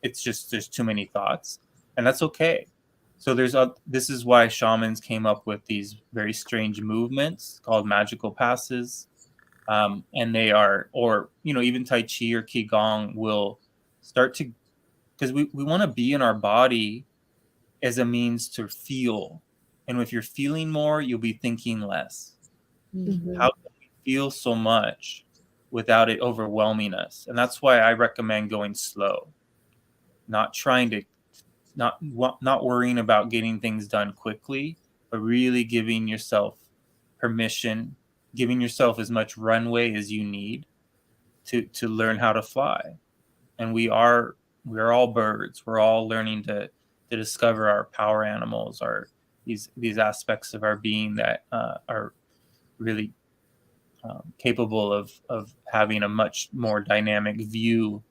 Speaker 2: it's just, there's too many thoughts, and that's okay. So this is why shamans came up with these very strange movements called magical passes. And they are, or, even Tai Chi or Qigong will start to, because we want to be in our body as a means to feel. And if you're feeling more, you'll be thinking less.
Speaker 1: Mm-hmm.
Speaker 2: How can we feel so much without it overwhelming us? And that's why I recommend going slow, not worrying about getting things done quickly, but really giving yourself permission, giving yourself as much runway as you need to learn how to fly. And we're all birds. We're all learning to discover our power animals, these aspects of our being that are really capable of having a much more dynamic view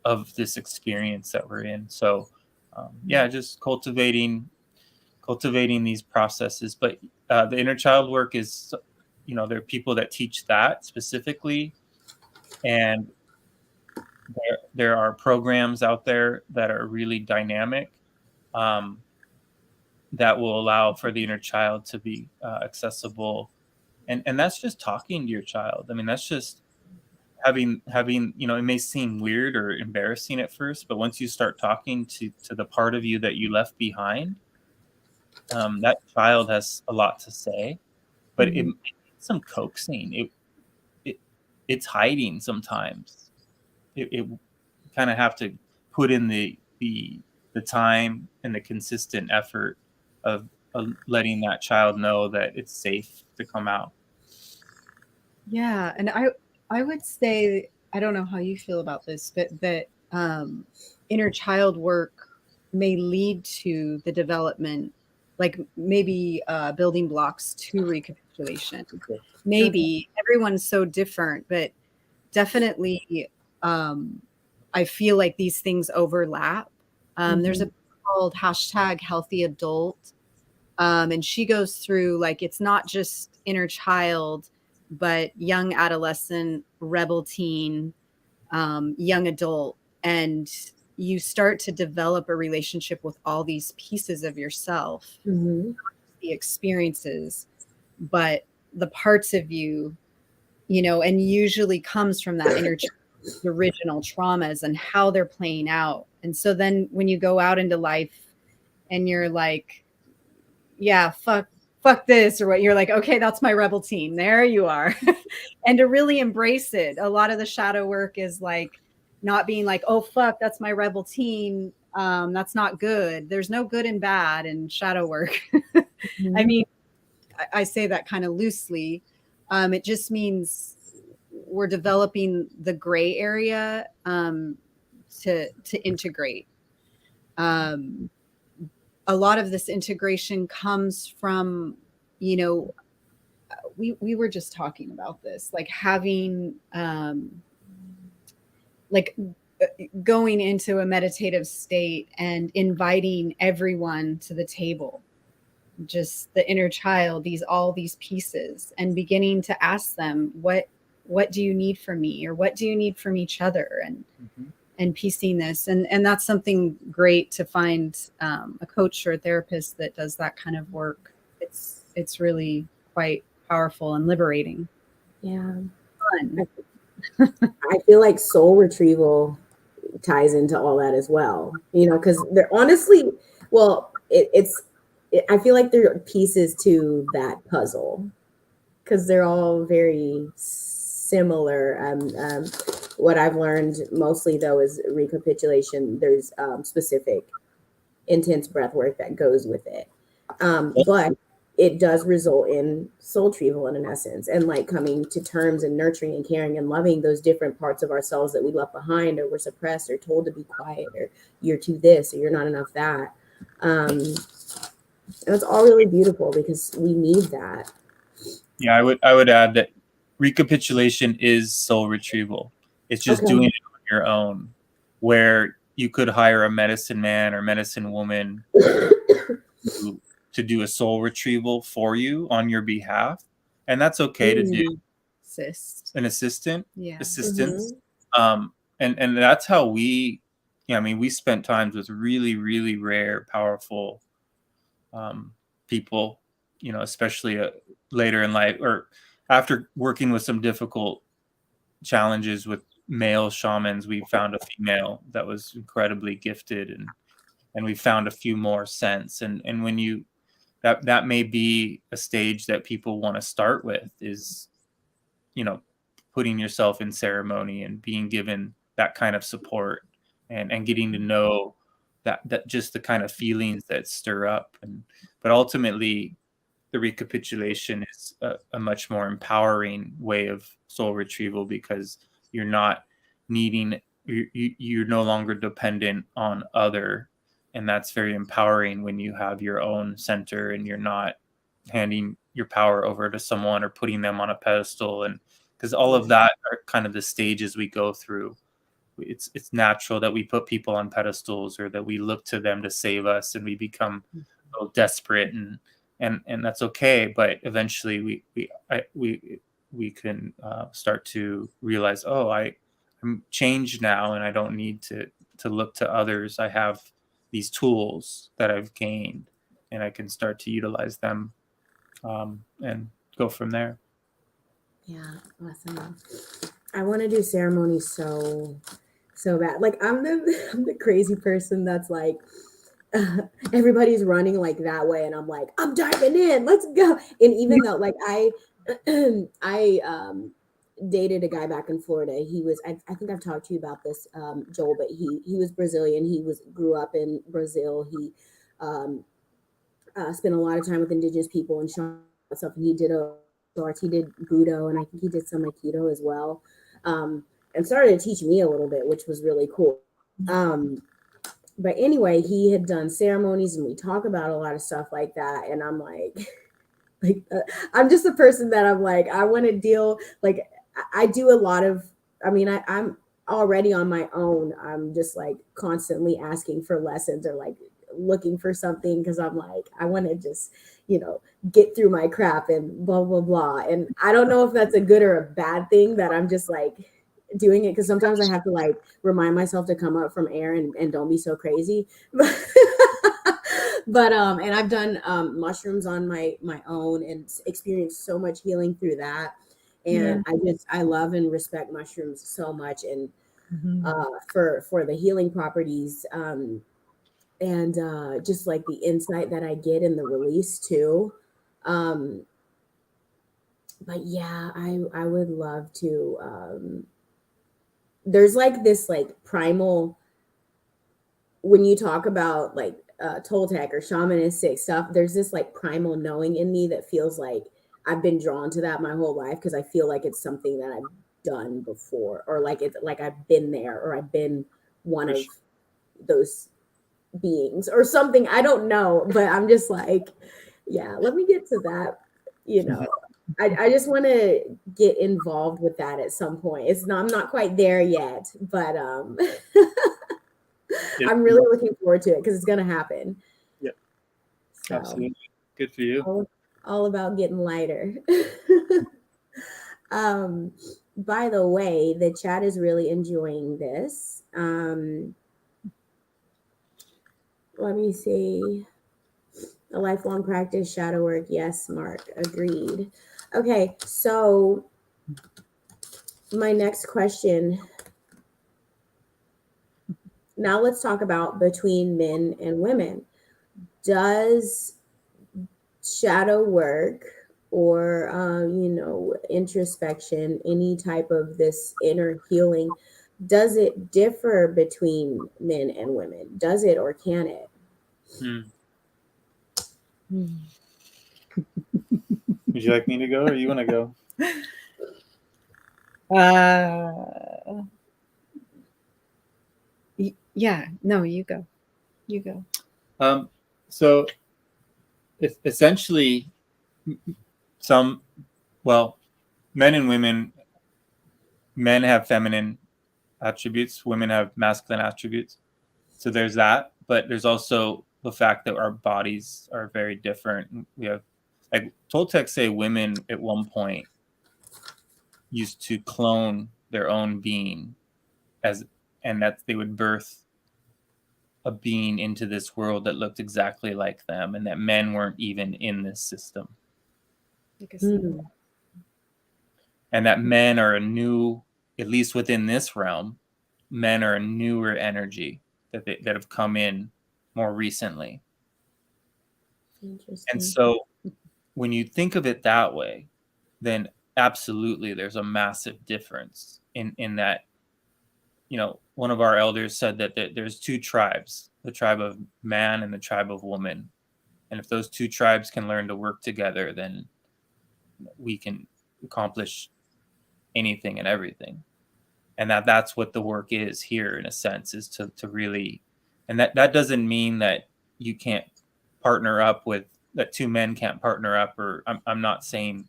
Speaker 2: of this experience that we're in. So just cultivating these processes. But the inner child work is, there are people that teach that specifically, and there are programs out there that are really dynamic, that will allow for the inner child to be accessible. And that's just talking to your child. I mean, that's just having, it may seem weird or embarrassing at first, but once you start talking to the part of you that you left behind, that child has a lot to say, but it needs some coaxing. It's hiding sometimes. It kind of have to put in the time and the consistent effort of letting that child know that it's safe to come out.
Speaker 3: Yeah, and I would say, I don't know how you feel about this, but that inner child work may lead to the development, like maybe building blocks to recapitulation. Maybe everyone's so different, but definitely I feel like these things overlap. There's a book called #HealthyAdult, and she goes through, like, it's not just inner child, but young adolescent, rebel teen, young adult. And you start to develop a relationship with all these pieces of yourself, not just the experiences, but the parts of you, and usually comes from that inner child, the original traumas and how they're playing out. And so then when you go out into life and you're like, yeah, fuck this, or what, you're like, okay, that's my rebel teen. There you are. And to really embrace it. A lot of the shadow work is like not being like, oh, fuck, that's my rebel teen. That's not good. There's no good and bad in shadow work. I mean, I say that kind of loosely. It just means we're developing the gray area to integrate. A lot of this integration comes from, we were just talking about this, like having like going into a meditative state and inviting everyone to the table, just the inner child, all these pieces, and beginning to ask them, what do you need from me, or what do you need from each other, and piecing this, and that's something great to find a coach or a therapist that does that kind of work. It's really quite powerful and liberating.
Speaker 1: Yeah.
Speaker 3: Fun.
Speaker 1: I feel like soul retrieval ties into all that as well, because they're honestly, well, I feel like there are pieces to that puzzle because they're all very similar. What I've learned mostly though is recapitulation. There's specific intense breath work that goes with it. But it does result in soul retrieval in an essence, and like coming to terms and nurturing and caring and loving those different parts of ourselves that we left behind or were suppressed or told to be quiet, or you're too this or you're not enough that. And it's all really beautiful because we need that.
Speaker 2: Yeah, I would add that recapitulation is soul retrieval. It's just doing it on your own, where you could hire a medicine man or medicine woman to do a soul retrieval for you on your behalf, and that's okay to do. An assistance. And that's how we, we spent times with really, really rare, powerful people, especially later in life, or after working with some difficult challenges with male shamans. We found a female that was incredibly gifted, and we found a few more scents. And when you, that may be a stage that people want to start with, is, putting yourself in ceremony and being given that kind of support, and getting to know that just the kind of feelings that stir up. But ultimately, the recapitulation is a much more empowering way of soul retrieval, because you're not needing, you're no longer dependent on other. And that's very empowering when you have your own center and you're not handing your power over to someone or putting them on a pedestal. And because all of that are kind of the stages we go through. It's natural that we put people on pedestals, or that we look to them to save us, and we become a little desperate, and that's okay. But eventually we can start to realize, oh, I'm changed now, and I don't need to look to others. I have these tools that I've gained, and I can start to utilize them, and go from there.
Speaker 1: Yeah, awesome. I want to do ceremonies so bad. Like I'm the crazy person that's like, everybody's running like that way, and I'm like, I'm diving in, let's go. And even though like I dated a guy back in Florida. He was, I think I've talked to you about this, Joel, but he was Brazilian. He grew up in Brazil. He spent a lot of time with indigenous people and stuff. And he did he did Budo, and I think he did some Aikido as well. And started to teach me a little bit, which was really cool. But anyway, he had done ceremonies, and we talk about a lot of stuff like that. And I'm like, I'm just a person that I'm like, I want to deal, like, I do a lot of, I'm already on my own. I'm just like constantly asking for lessons, or like looking for something, because I'm like, I want to just, get through my crap and blah, blah, blah. And I don't know if that's a good or a bad thing that I'm just like doing it, because sometimes I have to like remind myself to come up from air and don't be so crazy. But and I've done mushrooms on my own and experienced so much healing through that. And I love and respect mushrooms so much, and for the healing properties, and just like the insight that I get in the release too. But yeah, I would love to. There's like this like primal, when you talk about like Toltec or shamanistic stuff, there's this like primal knowing in me that feels like I've been drawn to that my whole life, because I feel like it's something that I've done before, or like it's like I've been there, or I've been one of those beings or something. I don't know, but I'm just like, yeah, let me get to that, I just want to get involved with that at some point. I'm not quite there yet, but I'm really looking forward to it because it's going to happen.
Speaker 2: Yep.
Speaker 1: So,
Speaker 2: absolutely. Good for you.
Speaker 1: All about getting lighter. By the way, the chat is really enjoying this. Let me see. A lifelong practice, shadow work. Yes, Mark. Agreed. Okay, so my next question. Now let's talk about between men and women. Does shadow work or introspection, any type of this inner healing, does it differ between men and women? Does it or can it?
Speaker 2: Would you like me to go or you want to go?
Speaker 3: Yeah, no, you go. You go.
Speaker 2: So essentially, men and women, men have feminine attributes, women have masculine attributes. So there's that, but there's also the fact that our bodies are very different. We have, like Toltec say, women at one point used to clone their own being and that they would birth a being into this world that looked exactly like them, and that men weren't even in this system. And that men are a new, at least within this realm, men are a newer energy that have come in more recently. And so when you think of it that way, then absolutely there's a massive difference in that, one of our elders said that there's two tribes, the tribe of man and the tribe of woman. And if those two tribes can learn to work together, then we can accomplish anything and everything. And that's what the work is here, in a sense, is to really, and that doesn't mean that you can't partner up with, that two men can't partner up, or I'm not saying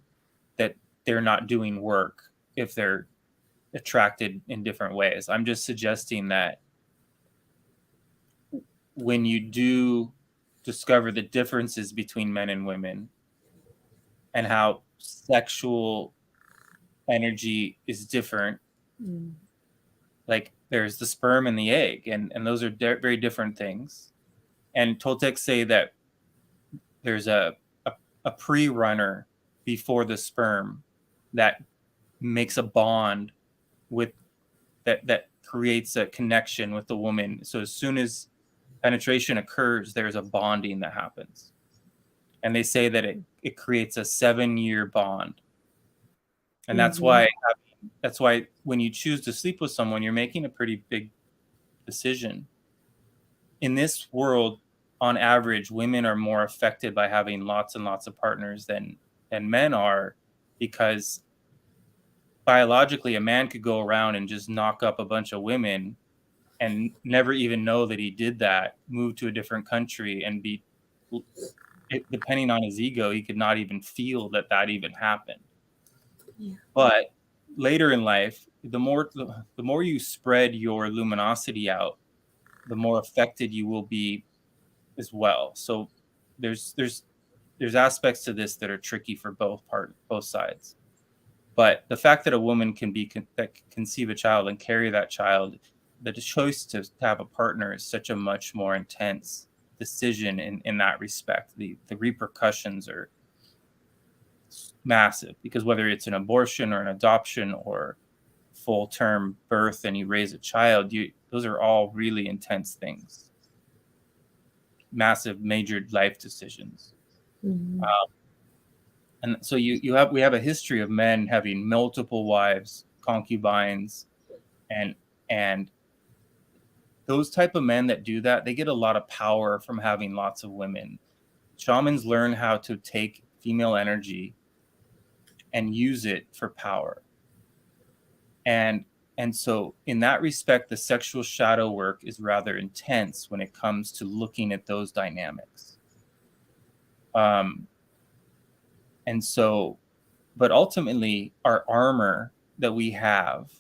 Speaker 2: that they're not doing work if they're attracted in different ways. I'm just suggesting that when you do discover the differences between men and women and how sexual energy is different, like there's the sperm and the egg, and those are very different things. And Toltecs say that there's a pre-runner before the sperm that makes a bond with that creates a connection with the woman. So as soon as penetration occurs, there's a bonding that happens. And they say that it creates a 7-year bond. And that's why when you choose to sleep with someone, you're making a pretty big decision. In this world, on average, women are more affected by having lots and lots of partners than men are, because biologically, a man could go around and just knock up a bunch of women and never even know that he did that, move to a different country and be, depending on his ego, he could not even feel that even happened. Yeah. But later in life, the more you spread your luminosity out, the more affected you will be as well. So there's aspects to this that are tricky for both sides. But the fact that a woman can conceive a child and carry that child, the choice to have a partner is such a much more intense decision in that respect. The repercussions are massive, because whether it's an abortion or an adoption or full-term birth and you raise a child, those are all really intense things. Massive, major life decisions. Mm-hmm. And so we have a history of men having multiple wives, concubines, and those type of men that do that, they get a lot of power from having lots of women. Shamans learn how to take female energy and use it for power. And so in that respect, the sexual shadow work is rather intense when it comes to looking at those dynamics. And so But ultimately, our armor that we have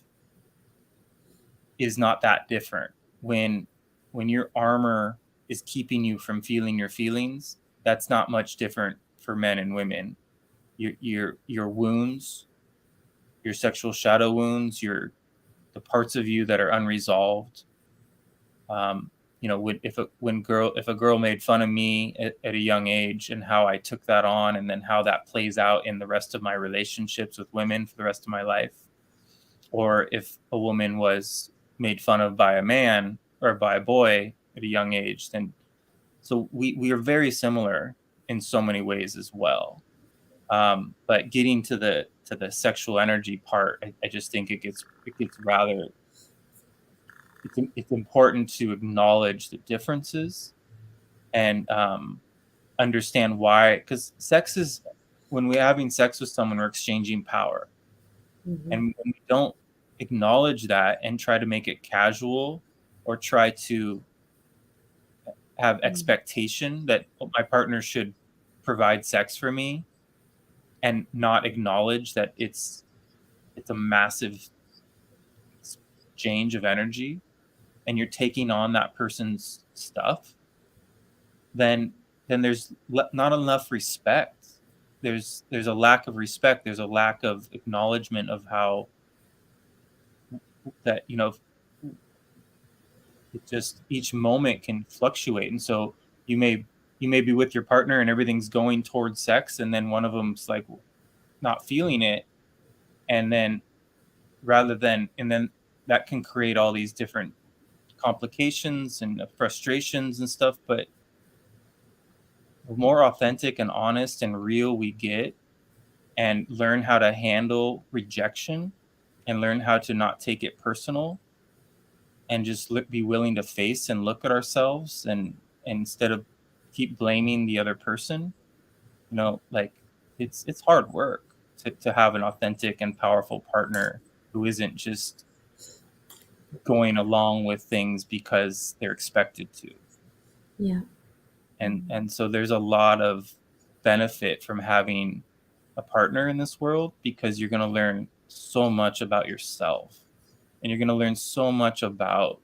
Speaker 2: is not that different. When your armor is keeping you from feeling your feelings, that's not much different for men and women. Your wounds, your sexual shadow wounds, the parts of you that are unresolved. You know, if a girl made fun of me at a young age, and how I took that on, and then how that plays out in the rest of my relationships with women for the rest of my life, or if a woman was made fun of by a man or by a boy at a young age, then so we are very similar in so many ways as well. But getting to the sexual energy part, I just think it gets rather, it's important to acknowledge the differences, and understand why, because sex is, when we're having sex with someone, we're exchanging power.
Speaker 1: Mhm.
Speaker 2: And when we don't acknowledge that and try to make it casual, or try to have expectation that my partner should provide sex for me, and not acknowledge that it's a massive exchange of energy, and you're taking on that person's stuff, then there's not enough respect. There's a lack of respect. There's a lack of acknowledgement of how that, you know, it just, each moment can fluctuate. And so you may be with your partner and everything's going towards sex, and then one of them's like not feeling it, and then and then that can create all these different complications and frustrations and stuff. But the more authentic and honest and real we get, and learn how to handle rejection, and learn how to not take it personal, and just be willing to face and look at ourselves, and instead of keep blaming the other person, you know, like, it's hard work to have an authentic and powerful partner who isn't just going along with things because they're expected to.
Speaker 1: Yeah.
Speaker 2: And so there's a lot of benefit from having a partner in this world, because you're going to learn so much about yourself, and you're going to learn so much about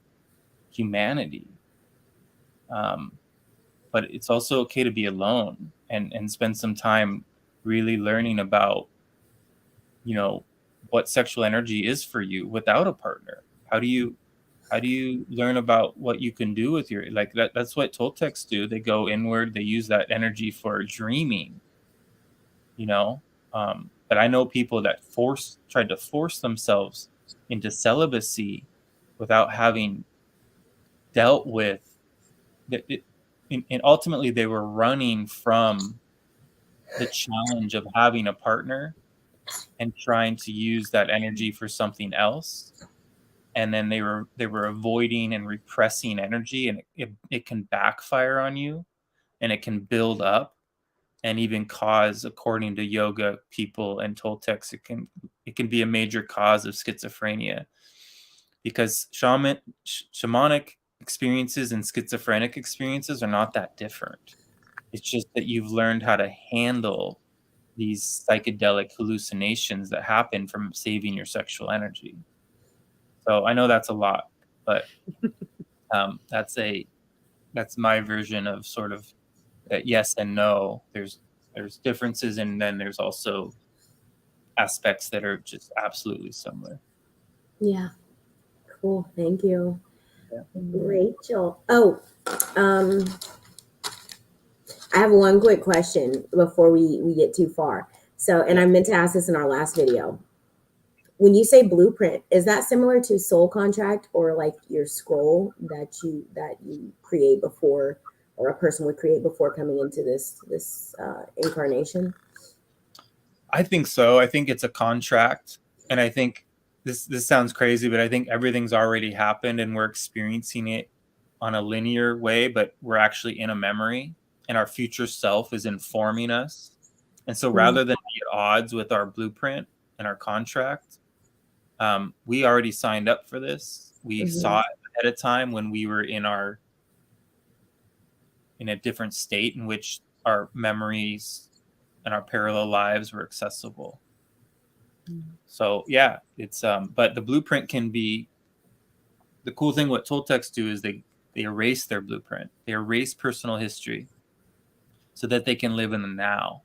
Speaker 2: humanity. But it's also okay to be alone, and spend some time really learning about, you know, what sexual energy is for you without a partner. How do you learn about what you can do with your, like, that's what Toltecs do. They go inward, they use that energy for dreaming, you know. But I know people that tried to force themselves into celibacy without having dealt with it, and ultimately they were running from the challenge of having a partner, and trying to use that energy for something else. And then they were avoiding and repressing energy, and it can backfire on you, and it can build up, and even cause, according to yoga people and Toltecs, it can be a major cause of schizophrenia, because shamanic experiences and schizophrenic experiences are not that different. It's just that you've learned how to handle these psychedelic hallucinations that happen from saving your sexual energy. So I know that's a lot, but that's my version of sort of that yes and no. There's differences, and then there's also aspects that are just absolutely similar.
Speaker 1: Yeah. Cool. Thank you.
Speaker 2: Yeah.
Speaker 1: Rachel. Oh, um, I have one quick question before we get too far. So, and I meant to ask this in our last video. When you say blueprint, is that similar to soul contract, or like your scroll that you create before, or a person would create before coming into this incarnation?
Speaker 2: I think so. I think it's a contract, and I think this sounds crazy, but I think everything's already happened, and we're experiencing it on a linear way, but we're actually in a memory, and our future self is informing us. And so rather than be at odds with our blueprint and our contract, we already signed up for this. We saw it ahead of time when we were in a different state in which our memories and our parallel lives were accessible. So yeah, it's but the blueprint can be, the cool thing what Toltecs do is they erase their blueprint. They erase personal history so that they can live in the now.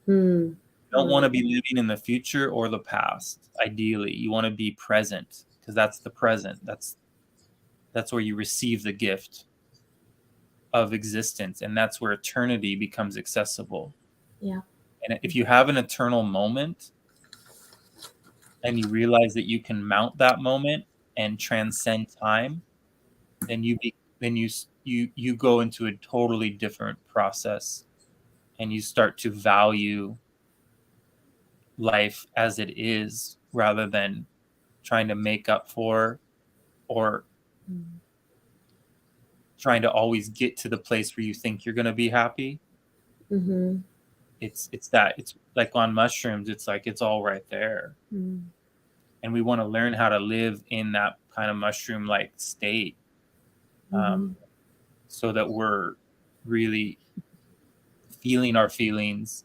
Speaker 1: Hmm.
Speaker 2: You don't want to be living in the future or the past. Ideally, you want to be present, because that's the present. That's where you receive the gift of existence, and that's where eternity becomes accessible.
Speaker 1: Yeah.
Speaker 2: And if you have an eternal moment and you realize that you can mount that moment and transcend time, then you go into a totally different process, and you start to value life as it is rather than trying to make up for, or trying to always get to the place where you think you're going to be happy.
Speaker 1: Mm-hmm.
Speaker 2: It's like on mushrooms, it's like it's all right there. And we want to learn how to live in that kind of mushroom like state, so that we're really feeling our feelings.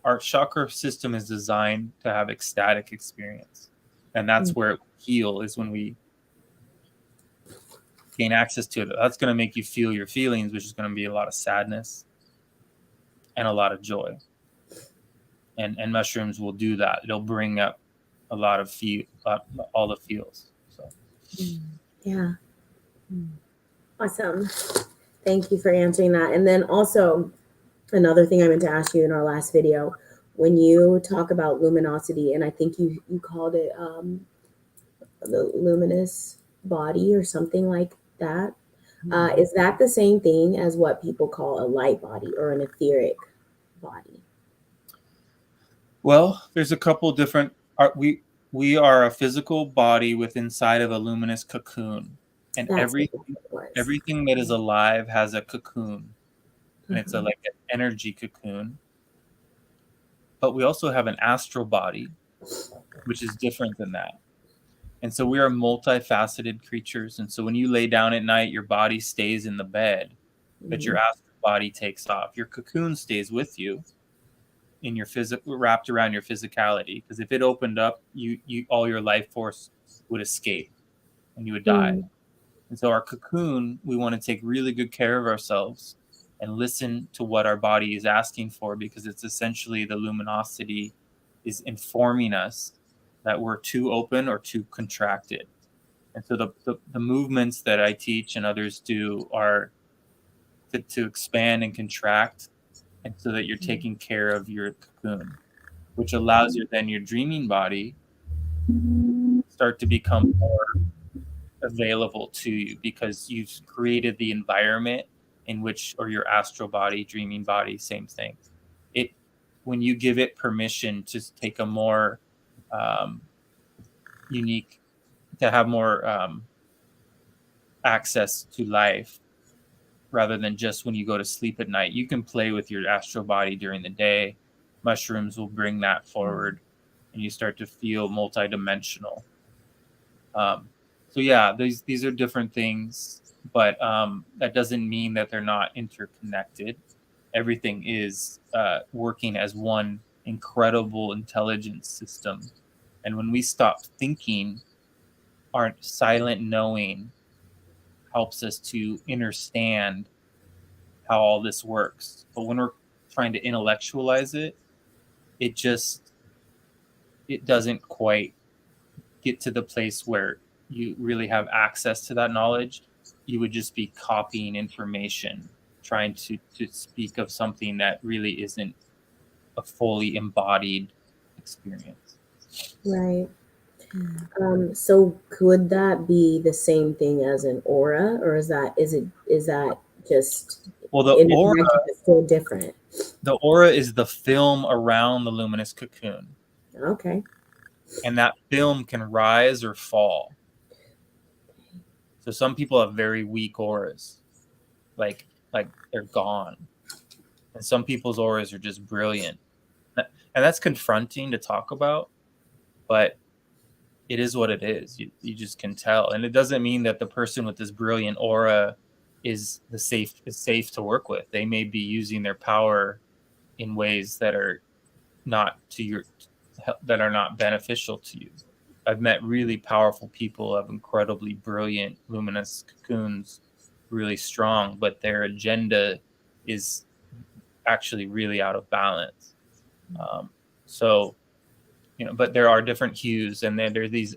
Speaker 2: Our chakra system is designed to have ecstatic experience, and that's where it will heal, is when we gain access to it. That's going to make you feel your feelings, which is going to be a lot of sadness and a lot of joy. And mushrooms will do that. It'll bring up a lot of all the feels. So
Speaker 1: Yeah. Awesome. Thank you for answering that. And then also another thing I meant to ask you in our last video, when you talk about luminosity, and I think you called it the luminous body or something like that. Is that the same thing as what people call a light body or an etheric body?
Speaker 2: well, there's a couple different. We are a physical body with inside of a luminous cocoon, and
Speaker 1: That's what
Speaker 2: everything
Speaker 1: it was.
Speaker 2: everything that is alive has a cocoon, and it's like an energy cocoon. But we also have an astral body, which is different than that. And so we are multifaceted creatures. And so when you lay down at night, your body stays in the bed, but your astral body takes off. Your cocoon stays with you in your wrapped around your physicality. Because if it opened up, you all your life force would escape and you would die. And so our cocoon, we want to take really good care of ourselves and listen to what our body is asking for, because it's essentially the luminosity is informing us that we're too open or too contracted. And so the movements that I teach and others do are to expand and contract, and so that you're taking care of your cocoon, which allows your dreaming body start to become more available to you, because you've created the environment in which, or your astral body, dreaming body, same thing. It, when you give it permission to take a more unique, to have more access to life, rather than just when you go to sleep at night. You can play with your astral body during the day. Mushrooms will bring that forward, and you start to feel multidimensional. So yeah, these are different things, but that doesn't mean that they're not interconnected. Everything is working as one incredible intelligence system. And when we stop thinking, our silent knowing helps us to understand how all this works. But when we're trying to intellectualize it, it doesn't quite get to the place where you really have access to that knowledge. You would just be copying information, trying to speak of something that really isn't a fully embodied experience.
Speaker 1: Right. So could that be the same thing as an aura, or is that just,
Speaker 2: well, the aura
Speaker 1: is still different?
Speaker 2: The aura is the film around the luminous cocoon.
Speaker 1: Okay.
Speaker 2: And that film can rise or fall. So some people have very weak auras, like they're gone. And some people's auras are just brilliant. And that's confronting to talk about, but it is what it is. You just can tell. And it doesn't mean that the person with this brilliant aura is safe to work with. They may be using their power in ways that are not to that are not beneficial to you. I've met really powerful people who have incredibly brilliant luminous cocoons, really strong, but their agenda is actually really out of balance. So, but there are different hues, and then there's these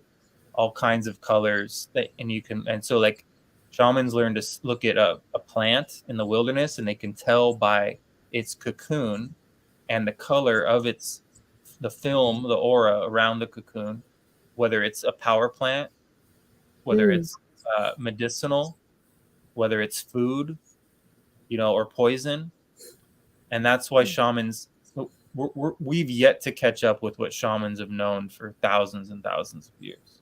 Speaker 2: all kinds of colors that, and so like shamans learn to look at a plant in the wilderness, and they can tell by its cocoon and the color of the film, the aura around the cocoon, whether it's a power plant, whether it's medicinal, whether it's food, or poison. And that's why shamans, we've yet to catch up with what shamans have known for thousands and thousands of years,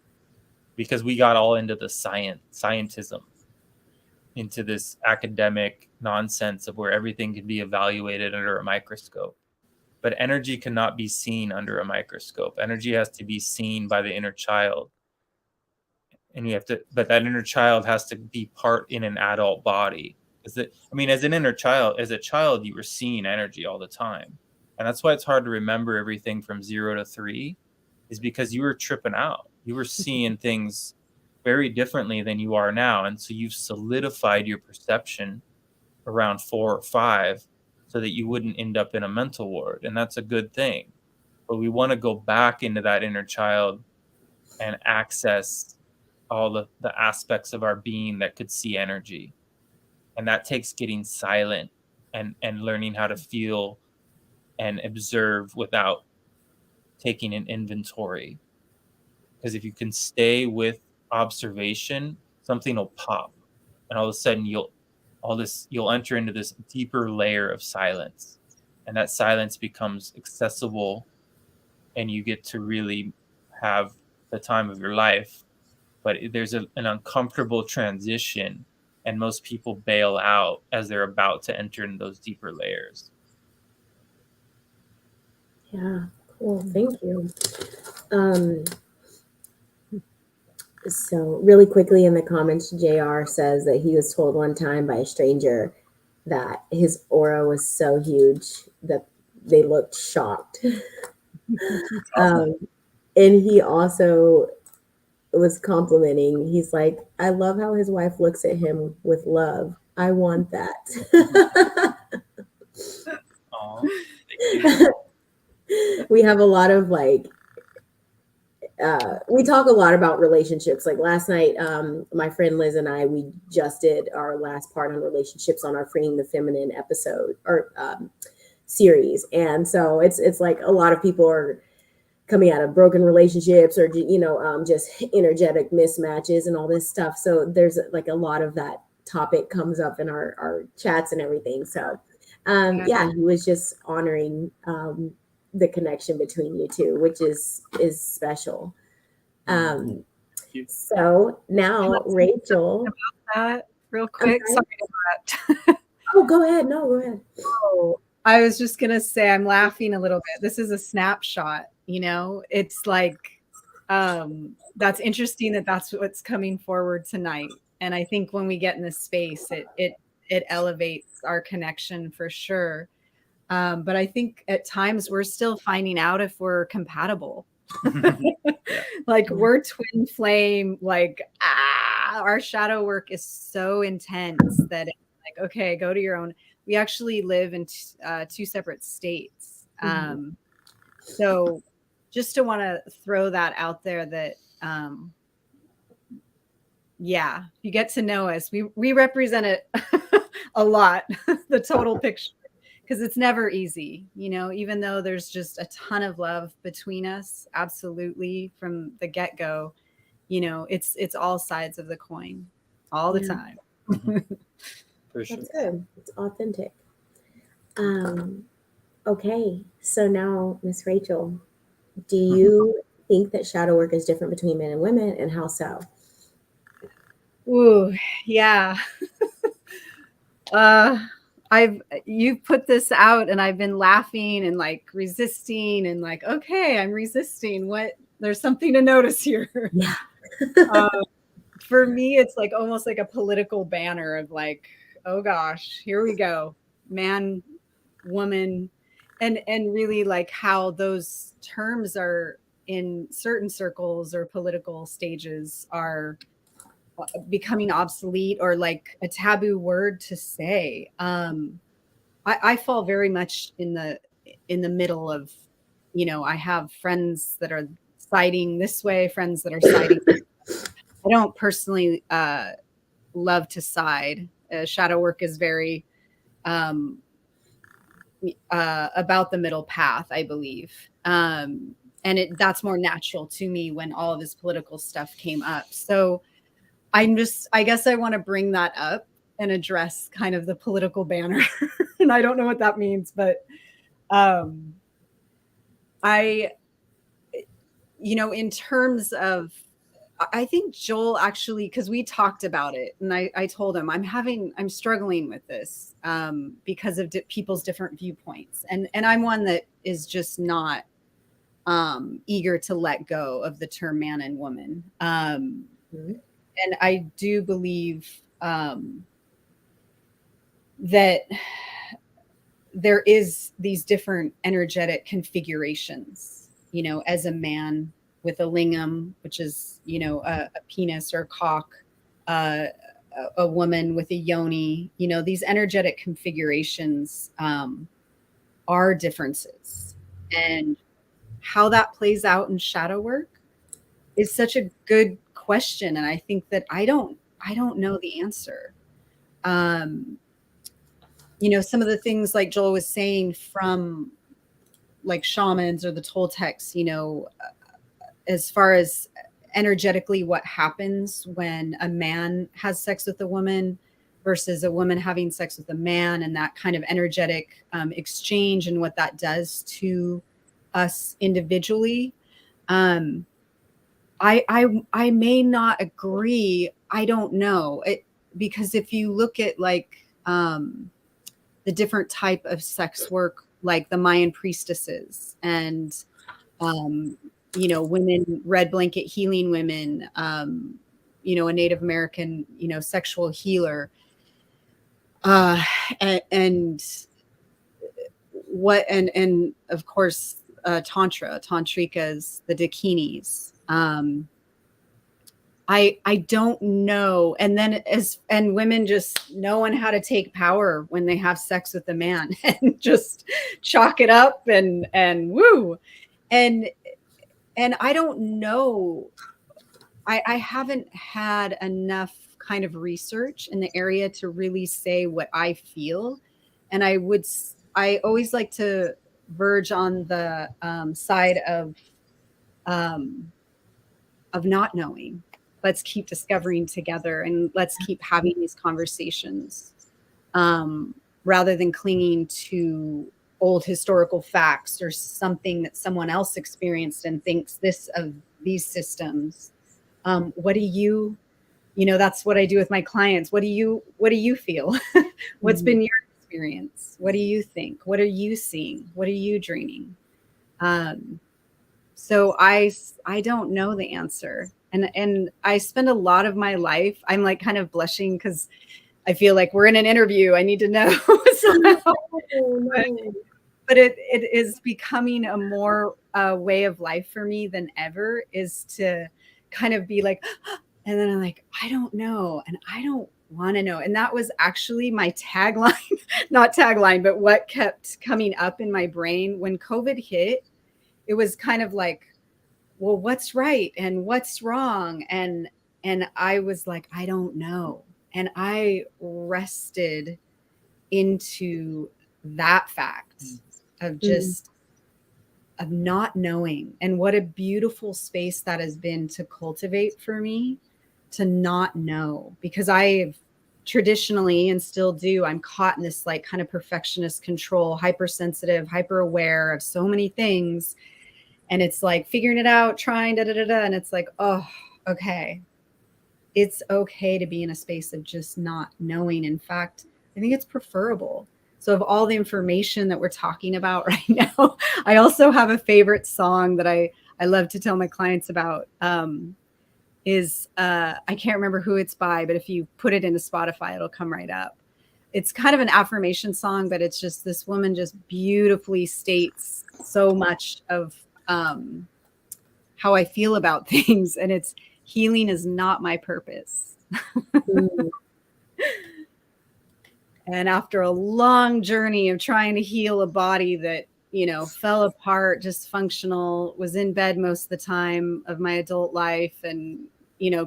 Speaker 2: because we got all into the scientism, into this academic nonsense of where everything can be evaluated under a microscope. But energy cannot be seen under a microscope. Energy has to be seen by the inner child. And but that inner child has to be part in an adult body. As a child, you were seeing energy all the time. And that's why it's hard to remember everything from 0 to 3, is because you were tripping out. You were seeing things very differently than you are now. And so you've solidified your perception around 4 or 5 so that you wouldn't end up in a mental ward. And that's a good thing. But we want to go back into that inner child and access all the aspects of our being that could see energy. And that takes getting silent and learning how to feel and observe without taking an inventory. Because if you can stay with observation, something will pop. And all of a sudden you'll enter into this deeper layer of silence. And that silence becomes accessible, and you get to really have the time of your life. But there's an uncomfortable transition, and most people bail out as they're about to enter into those deeper layers.
Speaker 1: Yeah, cool. Thank you. So really quickly in the comments, JR says that he was told one time by a stranger that his aura was so huge that they looked shocked. And he also was complimenting. He's like, I love how his wife looks at him with love. I want that.
Speaker 2: Aww, thank you.
Speaker 1: We have a lot of we talk a lot about relationships. Like last night, my friend Liz and I, we just did our last part on relationships on our Freeing the Feminine episode or series. And so it's like a lot of people are coming out of broken relationships or, just energetic mismatches and all this stuff. So there's like a lot of that topic comes up in our chats and everything. So he was just honoring the connection between you two, which is special. So now Rachel,
Speaker 3: about that real quick.
Speaker 1: Sorry
Speaker 3: to interrupt.
Speaker 1: Oh, go ahead. No, go ahead.
Speaker 3: Oh, I was just gonna say I'm laughing a little bit. This is a snapshot. It's like that's interesting that's what's coming forward tonight. And I think when we get in this space, it elevates our connection for sure. But I think at times we're still finding out if we're compatible. Like we're twin flame, our shadow work is so intense that it's like, okay, go to your own. We actually live in 2 separate states. So just to want to throw that out there that, you get to know us. We represent it a lot, the total picture. Because it's never easy, even though there's just a ton of love between us, absolutely from the get-go, it's all sides of the coin all the time.
Speaker 2: For sure.
Speaker 1: That's good. It's authentic. Okay, so now Miss Rachel, do you think that shadow work is different between men and women, and how so?
Speaker 3: Ooh, yeah. You've put this out and I've been laughing and resisting and okay, I'm resisting. There's something to notice here.
Speaker 1: Yeah.
Speaker 3: For me, it's almost like a political banner of oh gosh, here we go. Man, woman. and really like how those terms are in certain circles or political stages are becoming obsolete or like a taboo word to say. I fall very much in the middle of, I have friends that are siding this way, friends that are siding. I don't personally love to side. Shadow work is very um, about the middle path, I believe. And that's more natural to me when all of this political stuff came up. So I guess I want to bring that up and address kind of the political banner. And I don't know what that means, but I, in terms of, I think Joel actually, because we talked about it and I told him I'm struggling with this because of people's different viewpoints. And I'm one that is just not eager to let go of the term man and woman. And I do believe that there is these different energetic configurations, as a man with a lingam, which is, a penis or cock, a woman with a yoni, these energetic configurations are differences. And how that plays out in shadow work is such a good question. And I think that I don't know the answer. Some of the things like Joel was saying from like shamans or the Toltecs, as far as energetically what happens when a man has sex with a woman versus a woman having sex with a man, and that kind of energetic exchange and what that does to us individually. I may not agree. I don't know it, because if you look at like the different type of sex work, like the Mayan priestesses and women, red blanket healing women, a Native American, sexual healer, and of course tantrikas, the dakinis. I don't know. And then and women just knowing how to take power when they have sex with a man and just chalk it up and woo. And I don't know. I haven't had enough kind of research in the area to really say what I feel. And I always like to verge on the side of not knowing. Let's keep discovering together and let's keep having these conversations rather than clinging to old historical facts or something that someone else experienced and thinks this of these systems. What do you, that's what I do with my clients. What do you feel? What's been your experience? What do you think? What are you seeing? What are you dreaming? So I don't know the answer. And I spend a lot of my life, I'm like kind of blushing because I feel like we're in an interview. I need to know. But it is becoming a more way of life for me than ever, is to kind of be like, and then I'm like, I don't know. And I don't want to know. And that was actually my tagline, not tagline, but what kept coming up in my brain when COVID hit. It was kind of like, well, what's right and what's wrong? And I was like, I don't know. And I rested into that fact of just of not knowing. And what a beautiful space that has been to cultivate for me, to not know, because I've traditionally, and still do, I'm caught in this like kind of perfectionist control, hypersensitive, hyper aware of so many things. And it's like figuring it out, trying and it's like, oh, okay. It's okay to be in a space of just not knowing. In fact, I think it's preferable. So of all the information that we're talking about right now, I also have a favorite song that I love to tell my clients about. I can't remember who it's by, but if you put it into Spotify, it'll come right up. it's kind of an affirmation song, but it's just this woman just beautifully states so much of how I feel about things. And it's, healing is not my purpose.
Speaker 1: Mm.
Speaker 3: And after a long journey of trying to heal a body that, fell apart, dysfunctional, was in bed most of the time of my adult life, and,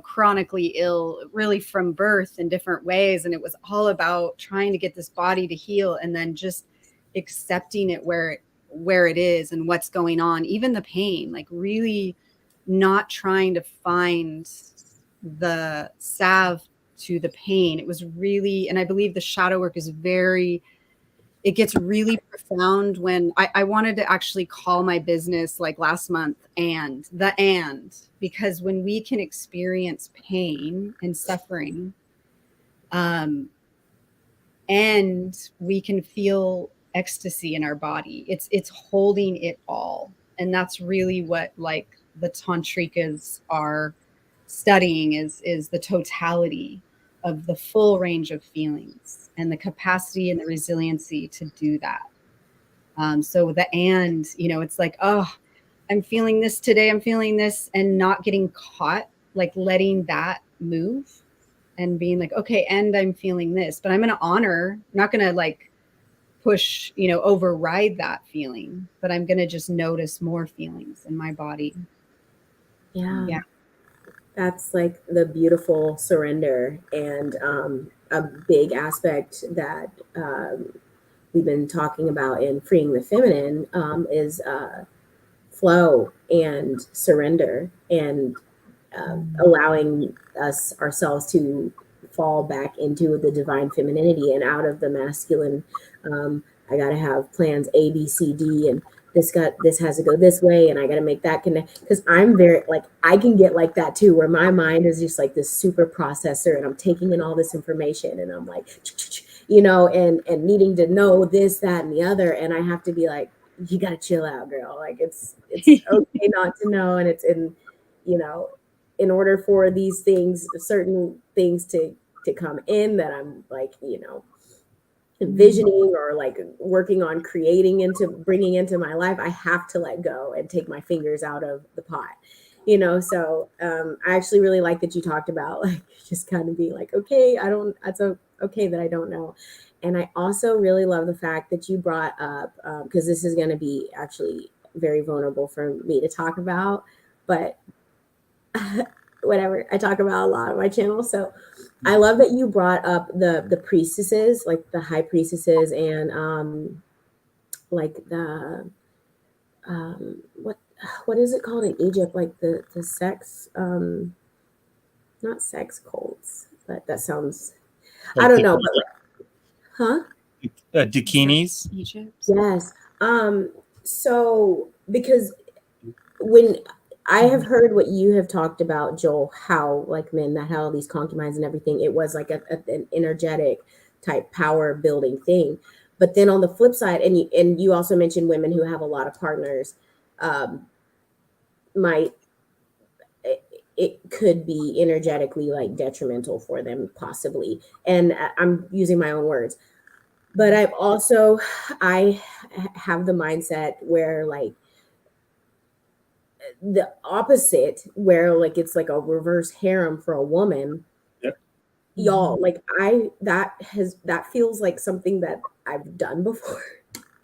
Speaker 3: chronically ill, really from birth in different ways. And it was all about trying to get this body to heal, and then just accepting it where it is and what's going on, even the pain, like really not trying to find the salve to the pain. It was really, and I believe the shadow work is it gets really profound when I wanted to actually call my business like last month and because when we can experience pain and suffering, and we can feel ecstasy in our body, it's holding it all. And that's really what like the tantrikas are studying, is the totality of the full range of feelings and the capacity and the resiliency to do that. So it's like, oh, I'm feeling this today, I'm feeling this, and not getting caught, like letting that move and being like, okay, and I'm feeling this, but I'm going to honor, not going to like push, override that feeling, but I'm going to just notice more feelings in my body.
Speaker 1: Yeah. That's like the beautiful surrender. And a big aspect that we've been talking about in freeing the feminine is flow and surrender, and allowing ourselves to fall back into the divine femininity and out of the masculine. I got to have plans A, B, C, D, and this has to go this way, and I got to make that connect, because I'm very like, I can get like that too, where my mind is just like this super processor, and I'm taking in all this information, and I'm like, and needing to know this, that, and the other, and I have to be like, you got to chill out, girl. Like it's okay not to know, and it's in order for these things, certain things to come in that I'm like, envisioning or like working on creating bringing into my life, I have to let go and take my fingers out of the pot, so I actually really like that you talked about like just kind of being like, okay, okay that I don't know. And I also really love the fact that you brought up, because this is going to be actually very vulnerable for me to talk about, but whatever, I talk about a lot on my channel. So I love that you brought up the priestesses, like the high priestesses, and like the what is it called in Egypt? Like the sex, not sex cults, but that sounds,
Speaker 2: Like
Speaker 1: I don't know, but huh?
Speaker 2: Dakinis.
Speaker 3: Egypt.
Speaker 1: Yes. So because when I have heard what you have talked about, Joel, how like men that had all these concubines and everything, it was like an energetic type power building thing. But then on the flip side, and you also mentioned women who have a lot of partners, might it could be energetically like detrimental for them possibly. And I'm using my own words. But I have the mindset where like the opposite, where like it's like a reverse harem for a woman.
Speaker 2: Yep.
Speaker 1: Y'all, like that feels like something that I've done before.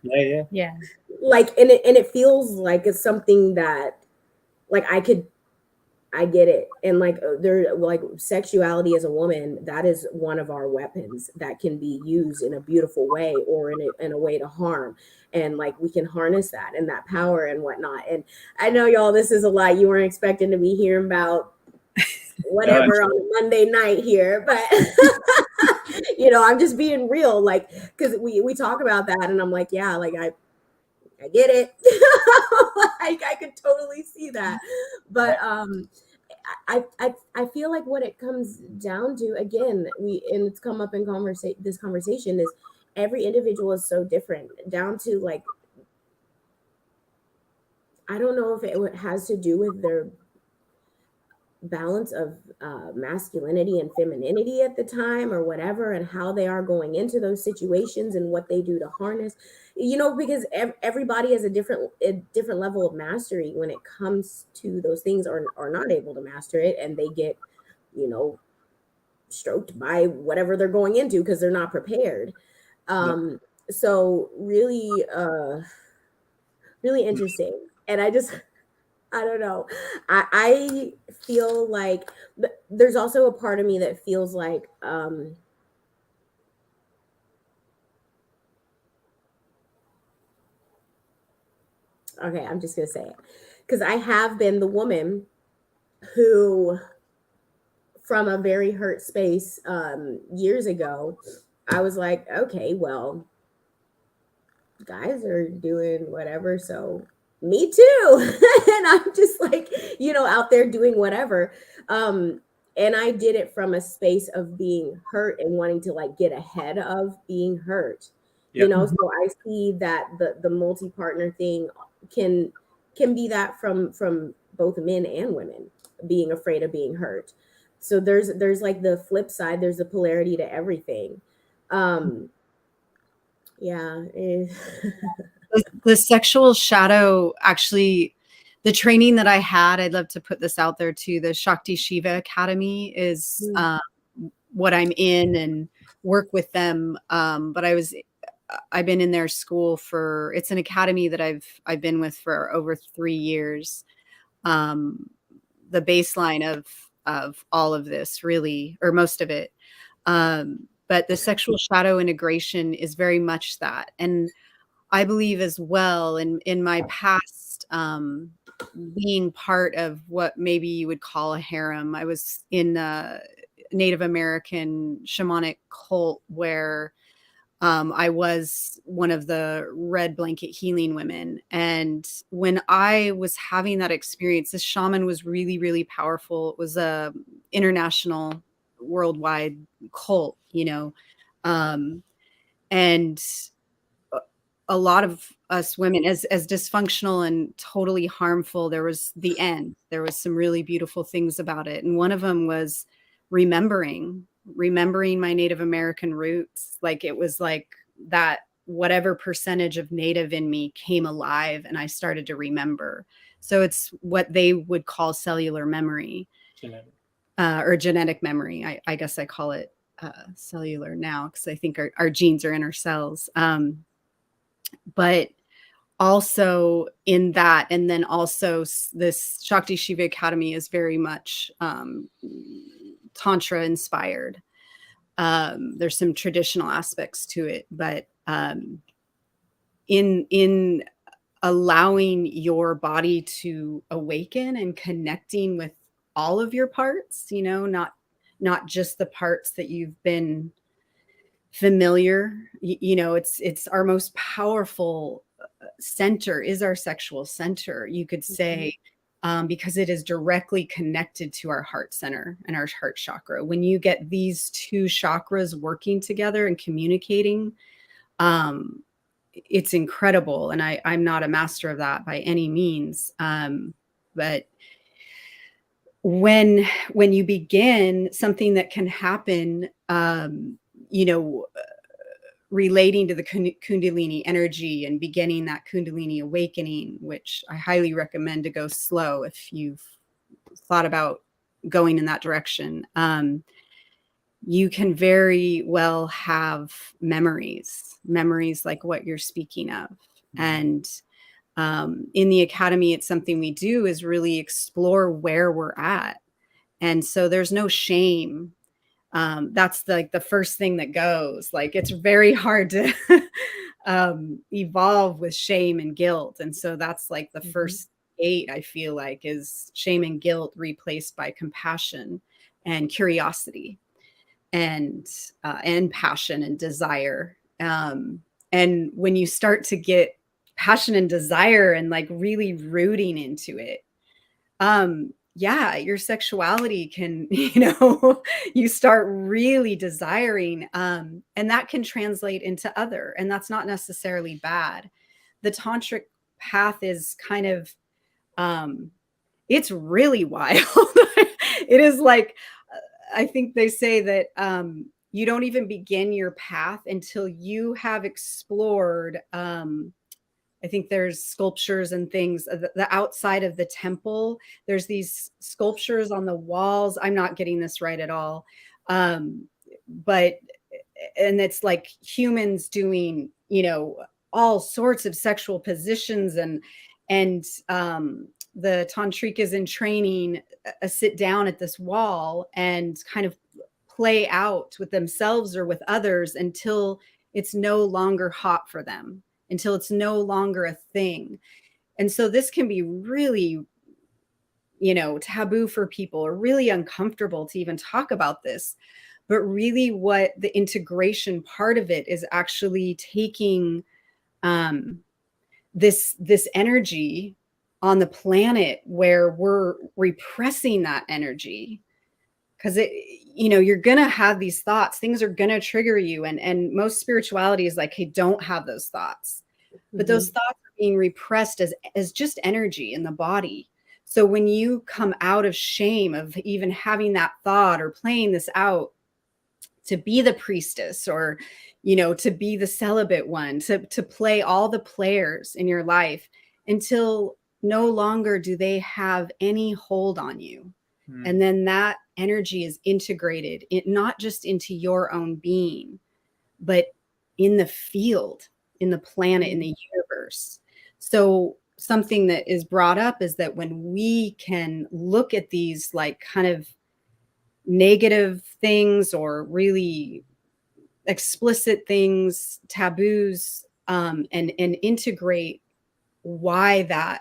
Speaker 3: Yeah.
Speaker 1: Like, and it feels like it's something that like I get it. And like there, like sexuality as a woman, that is one of our weapons that can be used in a beautiful way or in a way to harm. And like we can harness that and that power and whatnot. And I know y'all, this is a lot. You weren't expecting to be hearing about whatever on a Monday night here, but I'm just being real, like, because we talk about that and I'm like, yeah, like I get it. Like I could totally see that. But I feel like what it comes down to, again, and it's come up in this conversation, is every individual is so different, down to like, I don't know if it has to do with balance of masculinity and femininity at the time or whatever, and how they are going into those situations and what they do to harness, because everybody has a different level of mastery when it comes to those things, or are not able to master it, and they get, stroked by whatever they're going into because they're not prepared. So really, really interesting. And I don't know. I feel like there's also a part of me that feels like, okay, I'm just going to say it, because I have been the woman who, from a very hurt space, years ago, I was like, okay, well, guys are doing whatever, so me too. And I'm just like, out there doing whatever. And I did it from a space of being hurt and wanting to like get ahead of being hurt.
Speaker 2: Yep.
Speaker 1: So I see that the multi-partner thing can be that from both men and women, being afraid of being hurt. So there's like the flip side, there's a polarity to everything. Yeah.
Speaker 3: The sexual shadow, actually, the training that I had, I'd love to put this out there too. The Shakti Shiva Academy is what I'm in, and work with them. But I've been in their school it's an academy that I've been with for over 3 years. The baseline of all of this, really, or most of it. But the sexual shadow integration is very much that. And I believe as well, in my past, being part of what maybe you would call a harem. I was in a Native American shamanic cult where I was one of the red blanket healing women. And when I was having that experience, this shaman was really, really powerful. It was a international, worldwide cult, and a lot of us women, as dysfunctional and totally harmful, there was some really beautiful things about it. And one of them was remembering my Native American roots. Like, it was like that, whatever percentage of Native in me came alive and I started to remember. So it's what they would call cellular memory, or genetic memory. I guess I call it cellular now, because I think our genes are in our cells. But also in that, and then also this Shakti Shiva Academy is very much Tantra inspired. There's some traditional aspects to it, but in allowing your body to awaken and connecting with all of your parts, not just the parts that you've been familiar. It's our most powerful center is our sexual center, you could say, because it is directly connected to our heart center and our heart chakra. When you get these two chakras working together and communicating, it's incredible. And I'm not a master of that by any means, but when you begin, something that can happen, relating to the Kundalini energy and beginning that Kundalini awakening, which I highly recommend to go slow if you've thought about going in that direction. You can very well have memories like what you're speaking of. And in the academy, it's something we do is really explore where we're at. And so there's no shame. That's like the first thing that goes. Like, it's very hard to evolve with shame and guilt. And so that's like the first 8, I feel like, is shame and guilt replaced by compassion and curiosity and passion and desire. And when you start to get passion and desire and like really rooting into it, your sexuality can, you start really desiring, and that can translate into other, and that's not necessarily bad. The tantric path is kind of, it's really wild. It is like, I think they say that you don't even begin your path until you have explored. I think there's sculptures and things, the outside of the temple. There's these sculptures on the walls. I'm not getting this right at all. But, and it's like humans doing, you know, all sorts of sexual positions, and the tantrikas in training sit down at this wall and kind of play out with themselves or with others until it's no longer hot for them, until it's no longer a thing. And so this can be really, you know, taboo for people, or really uncomfortable to even talk about this. But really what the integration part of it is actually taking this energy on the planet where we're repressing that energy. Because it, you know, you're gonna have these thoughts, things are gonna trigger you, and most spirituality is like, hey, don't have those thoughts. But those thoughts are being repressed as just energy in the body. So when you come out of shame of even having that thought or playing this out, to be the priestess, or, you know, to be the celibate one, to play all the players in your life until no longer do they have any hold on you. And then that energy is integrated, not just into your own being, but in the field, in the planet, in the universe. So something that is brought up is that when we can look at these like kind of negative things or really explicit things, taboos, and integrate why that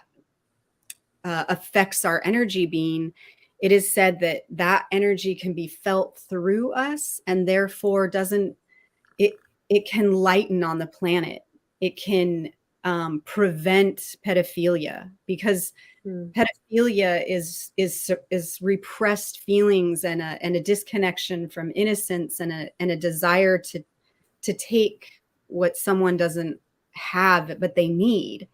Speaker 3: affects our energy being, it is said that that energy can be felt through us, and therefore it can lighten on the planet. It can prevent pedophilia, because pedophilia is repressed feelings and a disconnection from innocence, and a desire to take what someone doesn't have but they need,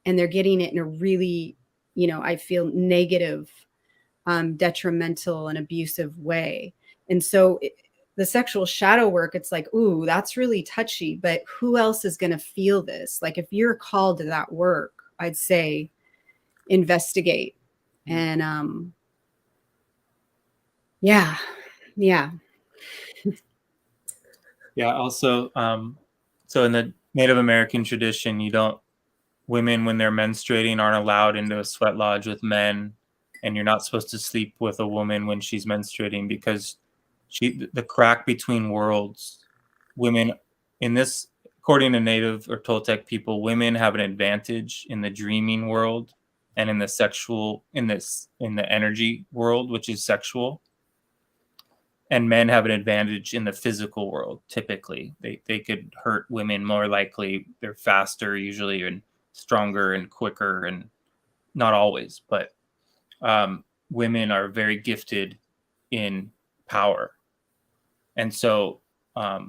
Speaker 3: and they're getting it in a really, you know, I feel negative, detrimental and abusive way. And so the sexual shadow work, it's like, ooh, that's really touchy, but who else is going to feel this? Like, if you're called to that work, I'd say investigate. And yeah.
Speaker 2: Also, so in the Native American tradition, women, when they're menstruating, aren't allowed into a sweat lodge with men, and you're not supposed to sleep with a woman when she's menstruating, because the crack between worlds, women in this, according to Native or Toltec people, women have an advantage in the dreaming world and in the sexual, in the energy world, which is sexual. And men have an advantage in the physical world. Typically, they could hurt women more likely. They're faster usually, and stronger and quicker, and not always, but women are very gifted in power. And so a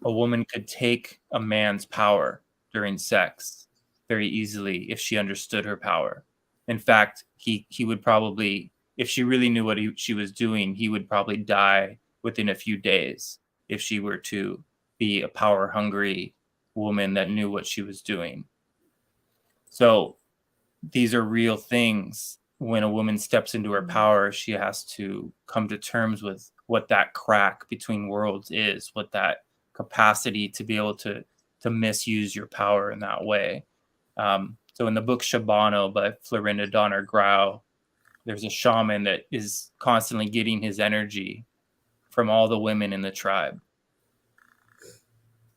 Speaker 2: woman could take a man's power during sex very easily if she understood her power. In fact, he would probably, if she really knew what she was doing, he would probably die within a few days if she were to be a power-hungry woman that knew what she was doing. So these are real things. When a woman steps into her power, she has to come to terms with what that crack between worlds is, what that capacity to be able to misuse your power in that way. So in the book Shabano by Florinda Donner Grau, there's a shaman that is constantly getting his energy from all the women in the tribe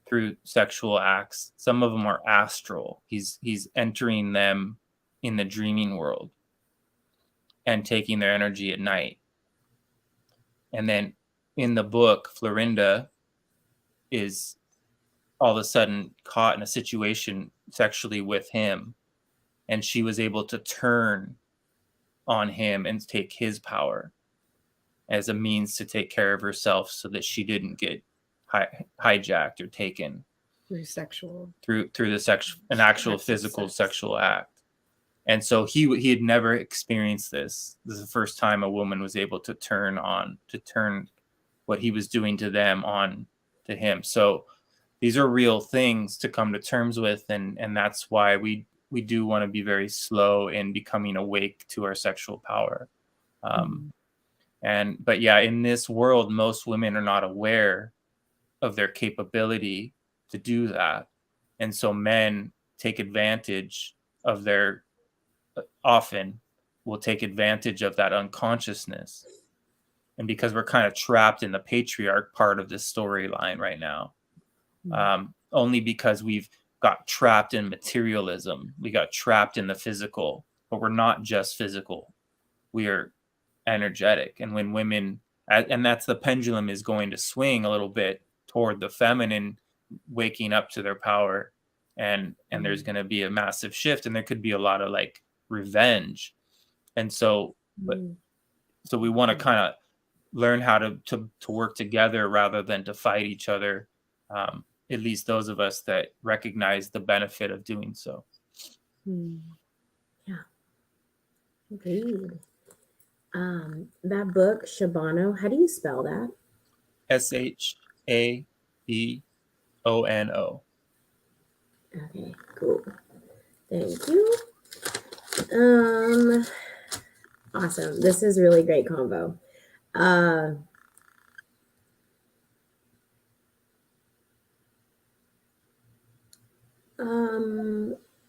Speaker 2: through sexual acts. Some of them are astral. He's entering them in the dreaming world and taking their energy at night. And then in the book, Florinda is all of a sudden caught in a situation sexually with him, and she was able to turn on him and take his power as a means to take care of herself so that she didn't get hijacked or taken
Speaker 3: Through sexual,
Speaker 2: through the an actual physical sexual act. And so he had never experienced this. This is the first time a woman was able to turn what he was doing to them on to him. So these are real things to come to terms with, and that's why we do want to be very slow in becoming awake to our sexual power. But yeah, in this world, most women are not aware of their capability to do that. And so men take advantage of often will take advantage of that unconsciousness. And because we're kind of trapped in the patriarch part of this storyline right now, only because we've got trapped in materialism, we got trapped in the physical, but we're not just physical. We are energetic. And when women, and that's the pendulum is going to swing a little bit toward the feminine waking up to their power, and there's going to be a massive shift, and there could be a lot of like revenge. And so so we want to kind of learn how to work together rather than to fight each other, at least those of us that recognize the benefit of doing so.
Speaker 1: Yeah, agreed. That book, Shabano, how do you spell that?
Speaker 2: Shabeono.
Speaker 1: Okay, cool. Thank you. Awesome. This is really great convo.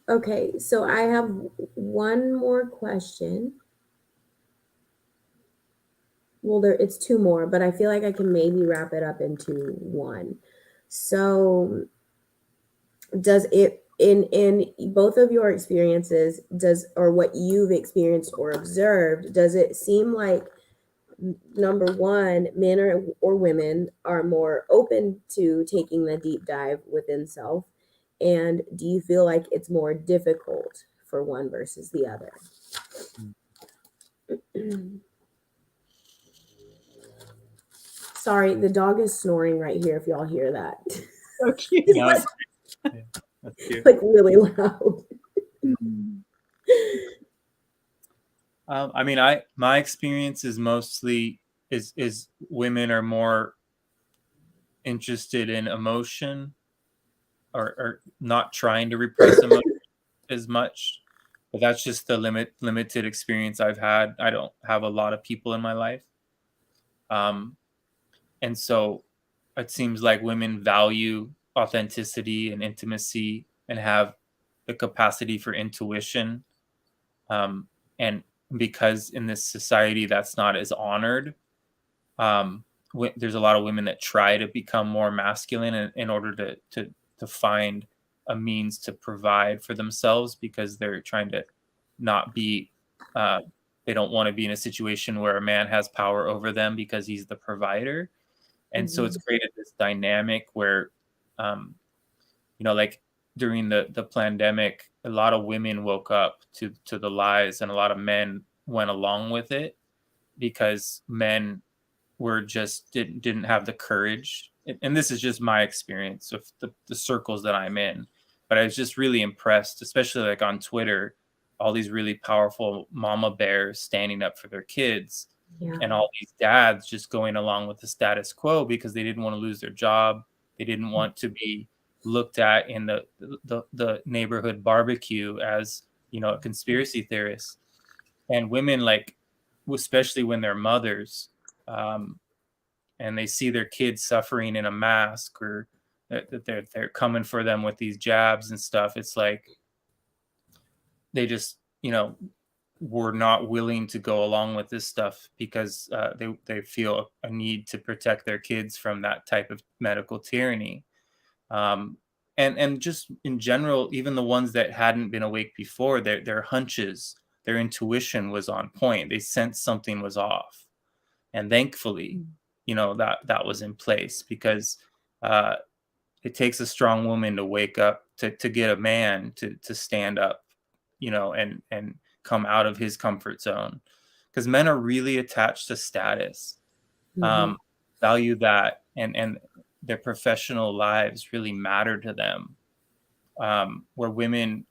Speaker 1: Okay, so I have one more question. Well, it's two more, but I feel like I can maybe wrap it up into one. So does it in both of your experiences, or what you've experienced or observed, does it seem like, number one, men or women are more open to taking the deep dive within self? And do you feel like it's more difficult for one versus the other? Sorry, the dog is snoring right here, if y'all hear that.
Speaker 3: So cute.
Speaker 2: Yeah, that's cute.
Speaker 1: Like really loud.
Speaker 2: I mean, my experience is mostly is women are more interested in emotion, or not trying to repress emotion as much. But that's just the limited experience I've had. I don't have a lot of people in my life. And so it seems like women value authenticity and intimacy and have the capacity for intuition. And because in this society that's not as honored, there's a lot of women that try to become more masculine in order to find a means to provide for themselves, because they're trying to not be they don't want to be in a situation where a man has power over them because he's the provider. And so it's created this dynamic where like during the pandemic, a lot of women woke up to the lies, and a lot of men went along with it because men were just didn't have the courage. And this is just my experience of the circles that I'm in. But I was just really impressed, especially like on Twitter, all these really powerful mama bears standing up for their kids. Yeah. And all these dads just going along with the status quo because they didn't want to lose their job. They didn't want to be looked at in the neighborhood barbecue as, a conspiracy theorist. And women, like, especially when they're mothers, and they see their kids suffering in a mask, or that they're coming for them with these jabs and stuff. It's like they just, were not willing to go along with this stuff because they feel a need to protect their kids from that type of medical tyranny. And just in general, even the ones that hadn't been awake before, their hunches, their intuition was on point. They sensed something was off. And thankfully, that was in place, because it takes a strong woman to wake up, to get a man to stand up, and come out of his comfort zone, because men are really attached to status, value that, and their professional lives really matter to them. Where women,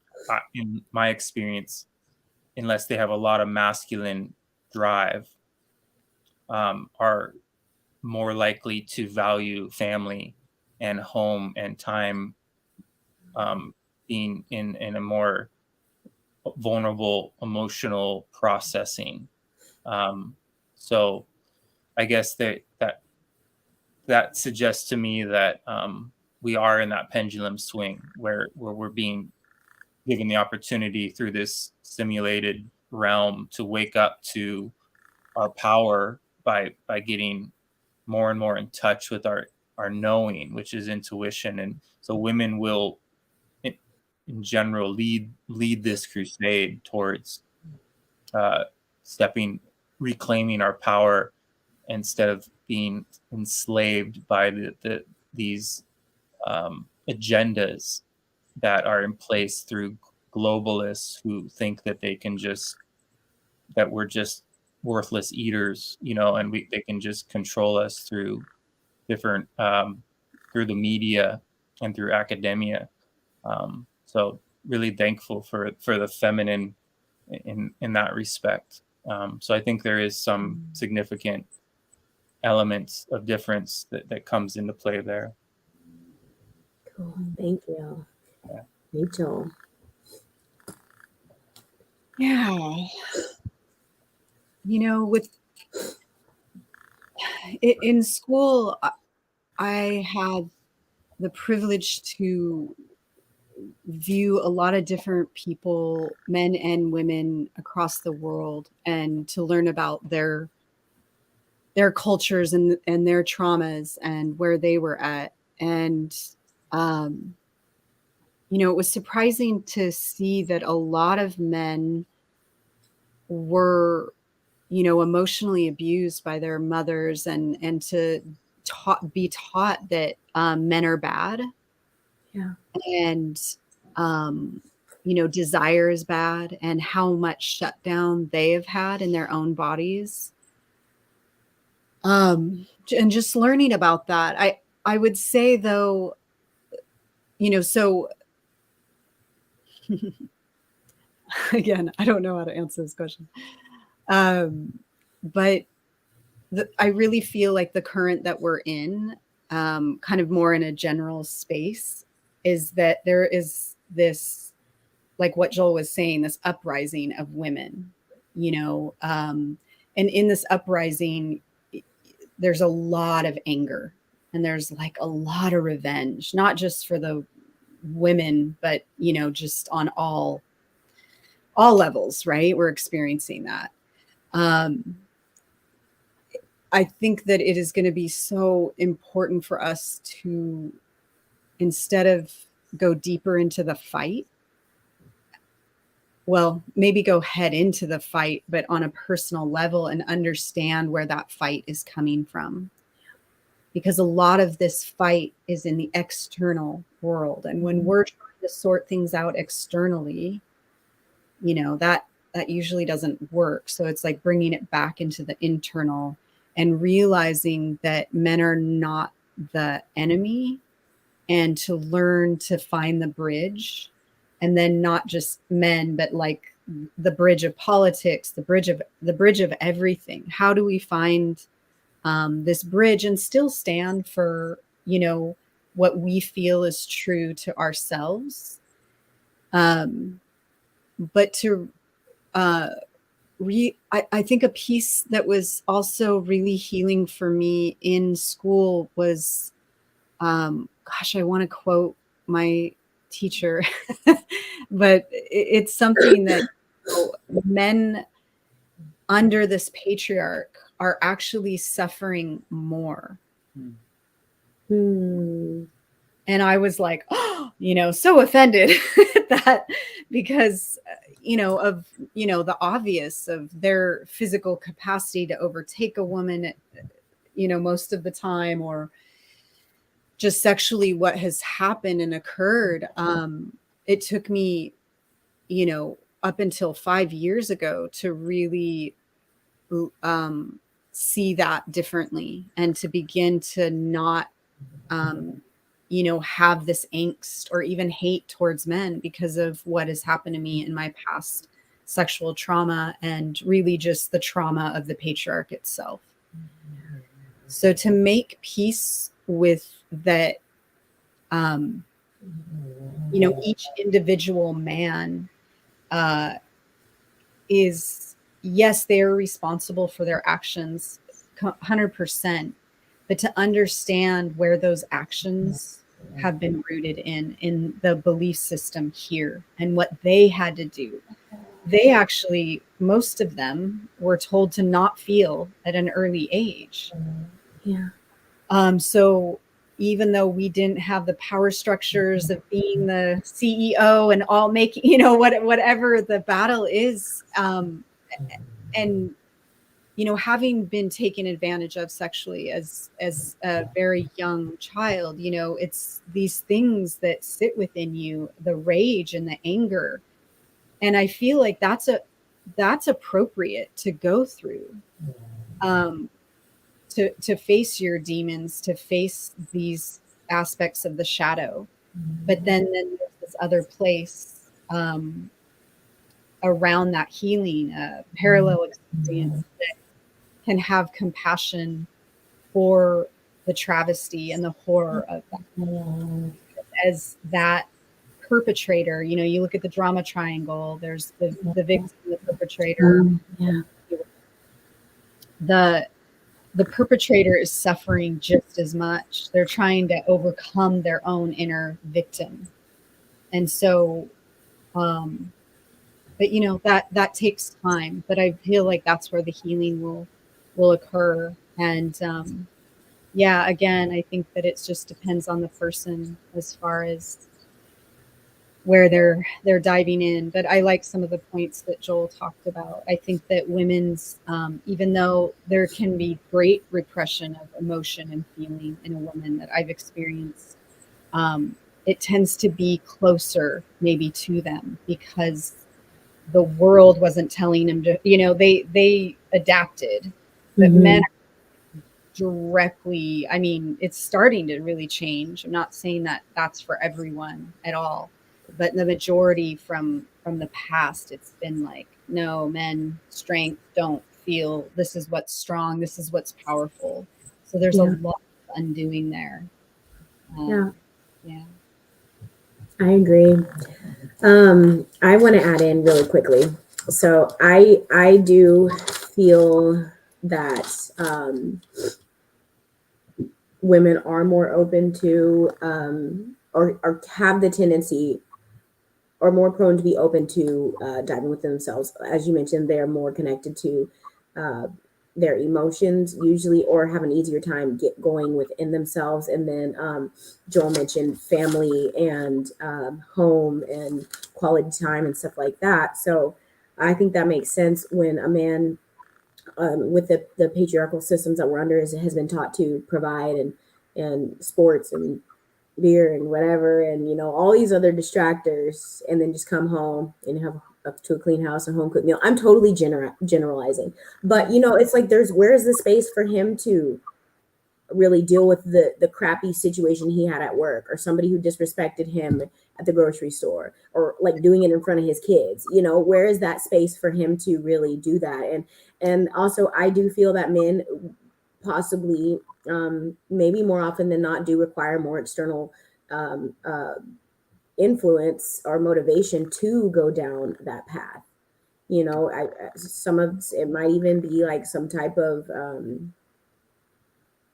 Speaker 2: in my experience, unless they have a lot of masculine drive, are more likely to value family and home and time, being in a more vulnerable emotional processing. So I guess that suggests to me that we are in that pendulum swing where we're being given the opportunity through this simulated realm to wake up to our power by getting more and more in touch with our knowing, which is intuition. And so women will in general lead this crusade towards reclaiming our power instead of being enslaved by these agendas that are in place through globalists who think that we're just worthless eaters, and they can just control us through different through the media and through academia. So really thankful for the feminine in that respect. So I think there is some significant elements of difference that comes into play there.
Speaker 1: Cool. Thank you.
Speaker 2: Yeah.
Speaker 1: Rachel.
Speaker 3: Yeah. With in school, I had the privilege to view a lot of different people, men and women across the world, and to learn about their cultures and their traumas and where they were at. And it was surprising to see that a lot of men were emotionally abused by their mothers, and to be taught that men are bad.
Speaker 1: Yeah.
Speaker 3: And desire is bad, and how much shutdown they have had in their own bodies. And just learning about that, I would say though, so again, I don't know how to answer this question. But I really feel like the current that we're in, kind of more in a general space, is that there is this, like what Joel was saying, this uprising of women, and in this uprising, there's a lot of anger, and there's like a lot of revenge, not just for the women, but, just on all levels, right? We're experiencing that. I think that it is going to be so important for us to, instead of go deeper into the fight, well, maybe go head into the fight, but on a personal level, and understand where that fight is coming from. Because a lot of this fight is in the external world. And when we're trying to sort things out externally, that usually doesn't work. So it's like bringing it back into the internal and realizing that men are not the enemy, and to learn to find the bridge. And then not just men, but like the bridge of politics, the bridge of everything. How do we find this bridge and still stand for, what we feel is true to ourselves? But to I think a piece that was also really healing for me in school was, I want to quote my teacher, but it's something that men under this patriarch are actually suffering more. And I was like, so offended at that, because, of, the obvious of their physical capacity to overtake a woman, most of the time, or just sexually what has happened and occurred. It took me, up until 5 years ago to really see that differently, and to begin to not, have this angst or even hate towards men because of what has happened to me in my past sexual trauma and really just the trauma of the patriarch itself. So to make peace with that, each individual man is, yes, they are responsible for their actions 100%, but to understand where those actions have been rooted in the belief system here and what they had to do. They actually, most of them were told to not feel at an early age.
Speaker 1: Yeah.
Speaker 3: So even though we didn't have the power structures of being the CEO and all making, whatever the battle is, and having been taken advantage of sexually as a very young child, it's these things that sit within you, the rage and the anger. And I feel like that's appropriate to go through, to face your demons, to face these aspects of the shadow. But then there's this other place around that healing, parallel experience that can have compassion for the travesty and the horror of that. As that perpetrator, you look at the drama triangle, there's the victim, the perpetrator. The perpetrator is suffering just as much. They're trying to overcome their own inner victim. And so, but that takes time, but I feel like that's where the healing will occur. And again, I think that it just depends on the person as far as where they're diving in. But I like some of the points that Joel talked about. I think that women's, even though there can be great repression of emotion and feeling in a woman that I've experienced, it tends to be closer maybe to them because the world wasn't telling them to, they adapted, but men directly, it's starting to really change. I'm not saying that that's for everyone at all, but the majority from the past, it's been like, no, men, strength, don't feel, this is what's strong, this is what's powerful. So there's a lot of undoing there.
Speaker 1: I agree. I want to add in really quickly. So I do feel that women are more open to or have the tendency or more prone to be open to diving within themselves. As you mentioned, they're more connected to their emotions usually, or have an easier time going within themselves. And then Joel mentioned family and home and quality time and stuff like that. So I think that makes sense when a man with the patriarchal systems that we're under has been taught to provide and sports and beer and whatever, and all these other distractors, and then just come home and have up to a clean house and home cooked meal. I'm totally generalizing, but it's like where's the space for him to really deal with the crappy situation he had at work, or somebody who disrespected him at the grocery store, or like doing it in front of his kids. Where is that space for him to really do that? And also I do feel that men possibly maybe more often than not do require more external influence or motivation to go down that path. Some of it might even be like some type of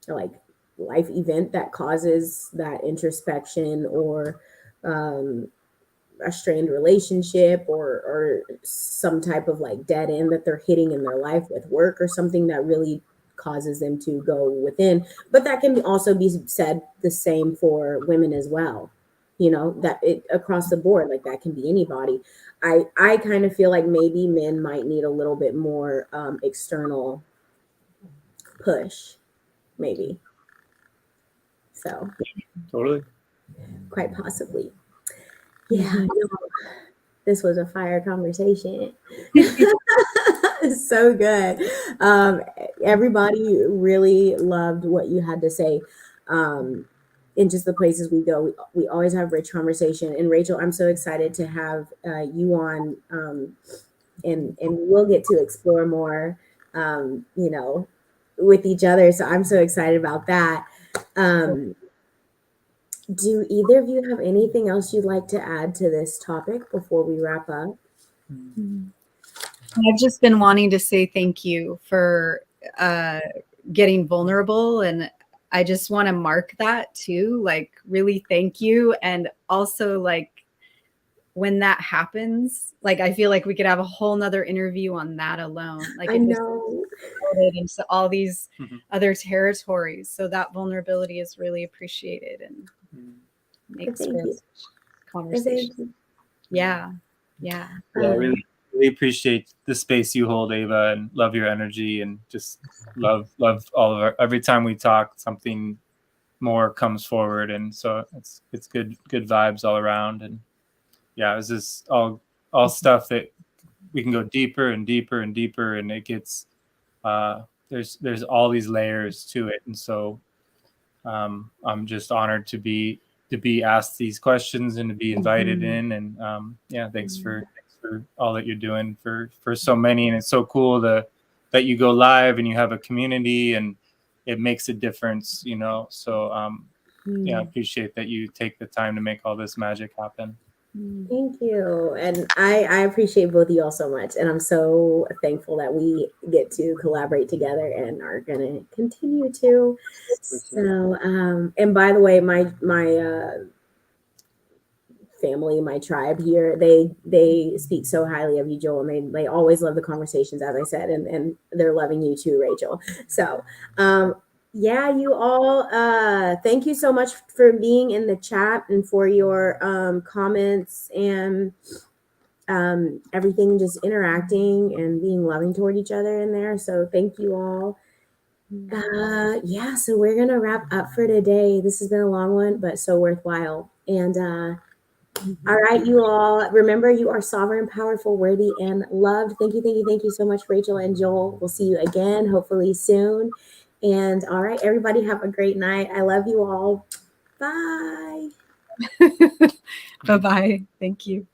Speaker 1: like life event that causes that introspection, or a strained relationship, or some type of like dead end that they're hitting in their life with work or something that really causes them to go within. But that can also be said the same for women as well. That it across the board, like that can be anybody. I kind of feel like maybe men might need a little bit more external push, maybe. So
Speaker 2: Totally.
Speaker 1: quite possibly. Yeah. This was a fire conversation. So good. Everybody really loved what you had to say. In just the places we go, we always have rich conversation. And Rachel, I'm so excited to have you on and we'll get to explore more, you know, with each other. So I'm so excited about that. Do either of you have anything else you'd like to add to this topic before we wrap up?
Speaker 3: I've just been wanting to say thank you for getting vulnerable, and I just want to mark that too. Like, really thank you. And also, like, when that happens, like, I feel like we could have a whole nother interview on that alone. Like,
Speaker 1: I know.
Speaker 3: Into all these other territories. So that vulnerability is really appreciated and makes
Speaker 1: Thank you.
Speaker 3: conversation. Yeah.
Speaker 2: Yeah, really appreciate the space you hold, Ava, and love your energy, and just love all of our, every time we talk, something more comes forward, and so it's good vibes all around. And yeah, it's just all stuff that we can go deeper and deeper and deeper, and it gets there's all these layers to it. And so I'm just honored to be asked these questions and to be invited in. And yeah, thanks for all that you're doing for so many. And it's so cool that you go live and you have a community, and it makes a difference, you know. So yeah, I appreciate that you take the time to make all this magic happen.
Speaker 1: Thank you. And I appreciate both of y'all so much. And I'm so thankful that we get to collaborate together and are going to continue to. So, and by the way, my family, my tribe here, they speak so highly of you, Joel, and they always love the conversations, as I said, and they're loving you too, Rachel. So, yeah, you all, thank you so much for being in the chat and for your comments and everything, just interacting and being loving toward each other in there. So thank you all. Yeah, so we're going to wrap up for today. This has been a long one, but so worthwhile. And all right, you all, remember, you are sovereign, powerful, worthy, and loved. Thank you so much, Rachel and Joel. We'll see you again, hopefully soon. And all right, everybody, have a great night. I love you all. Bye.
Speaker 3: Bye-bye. Thank you.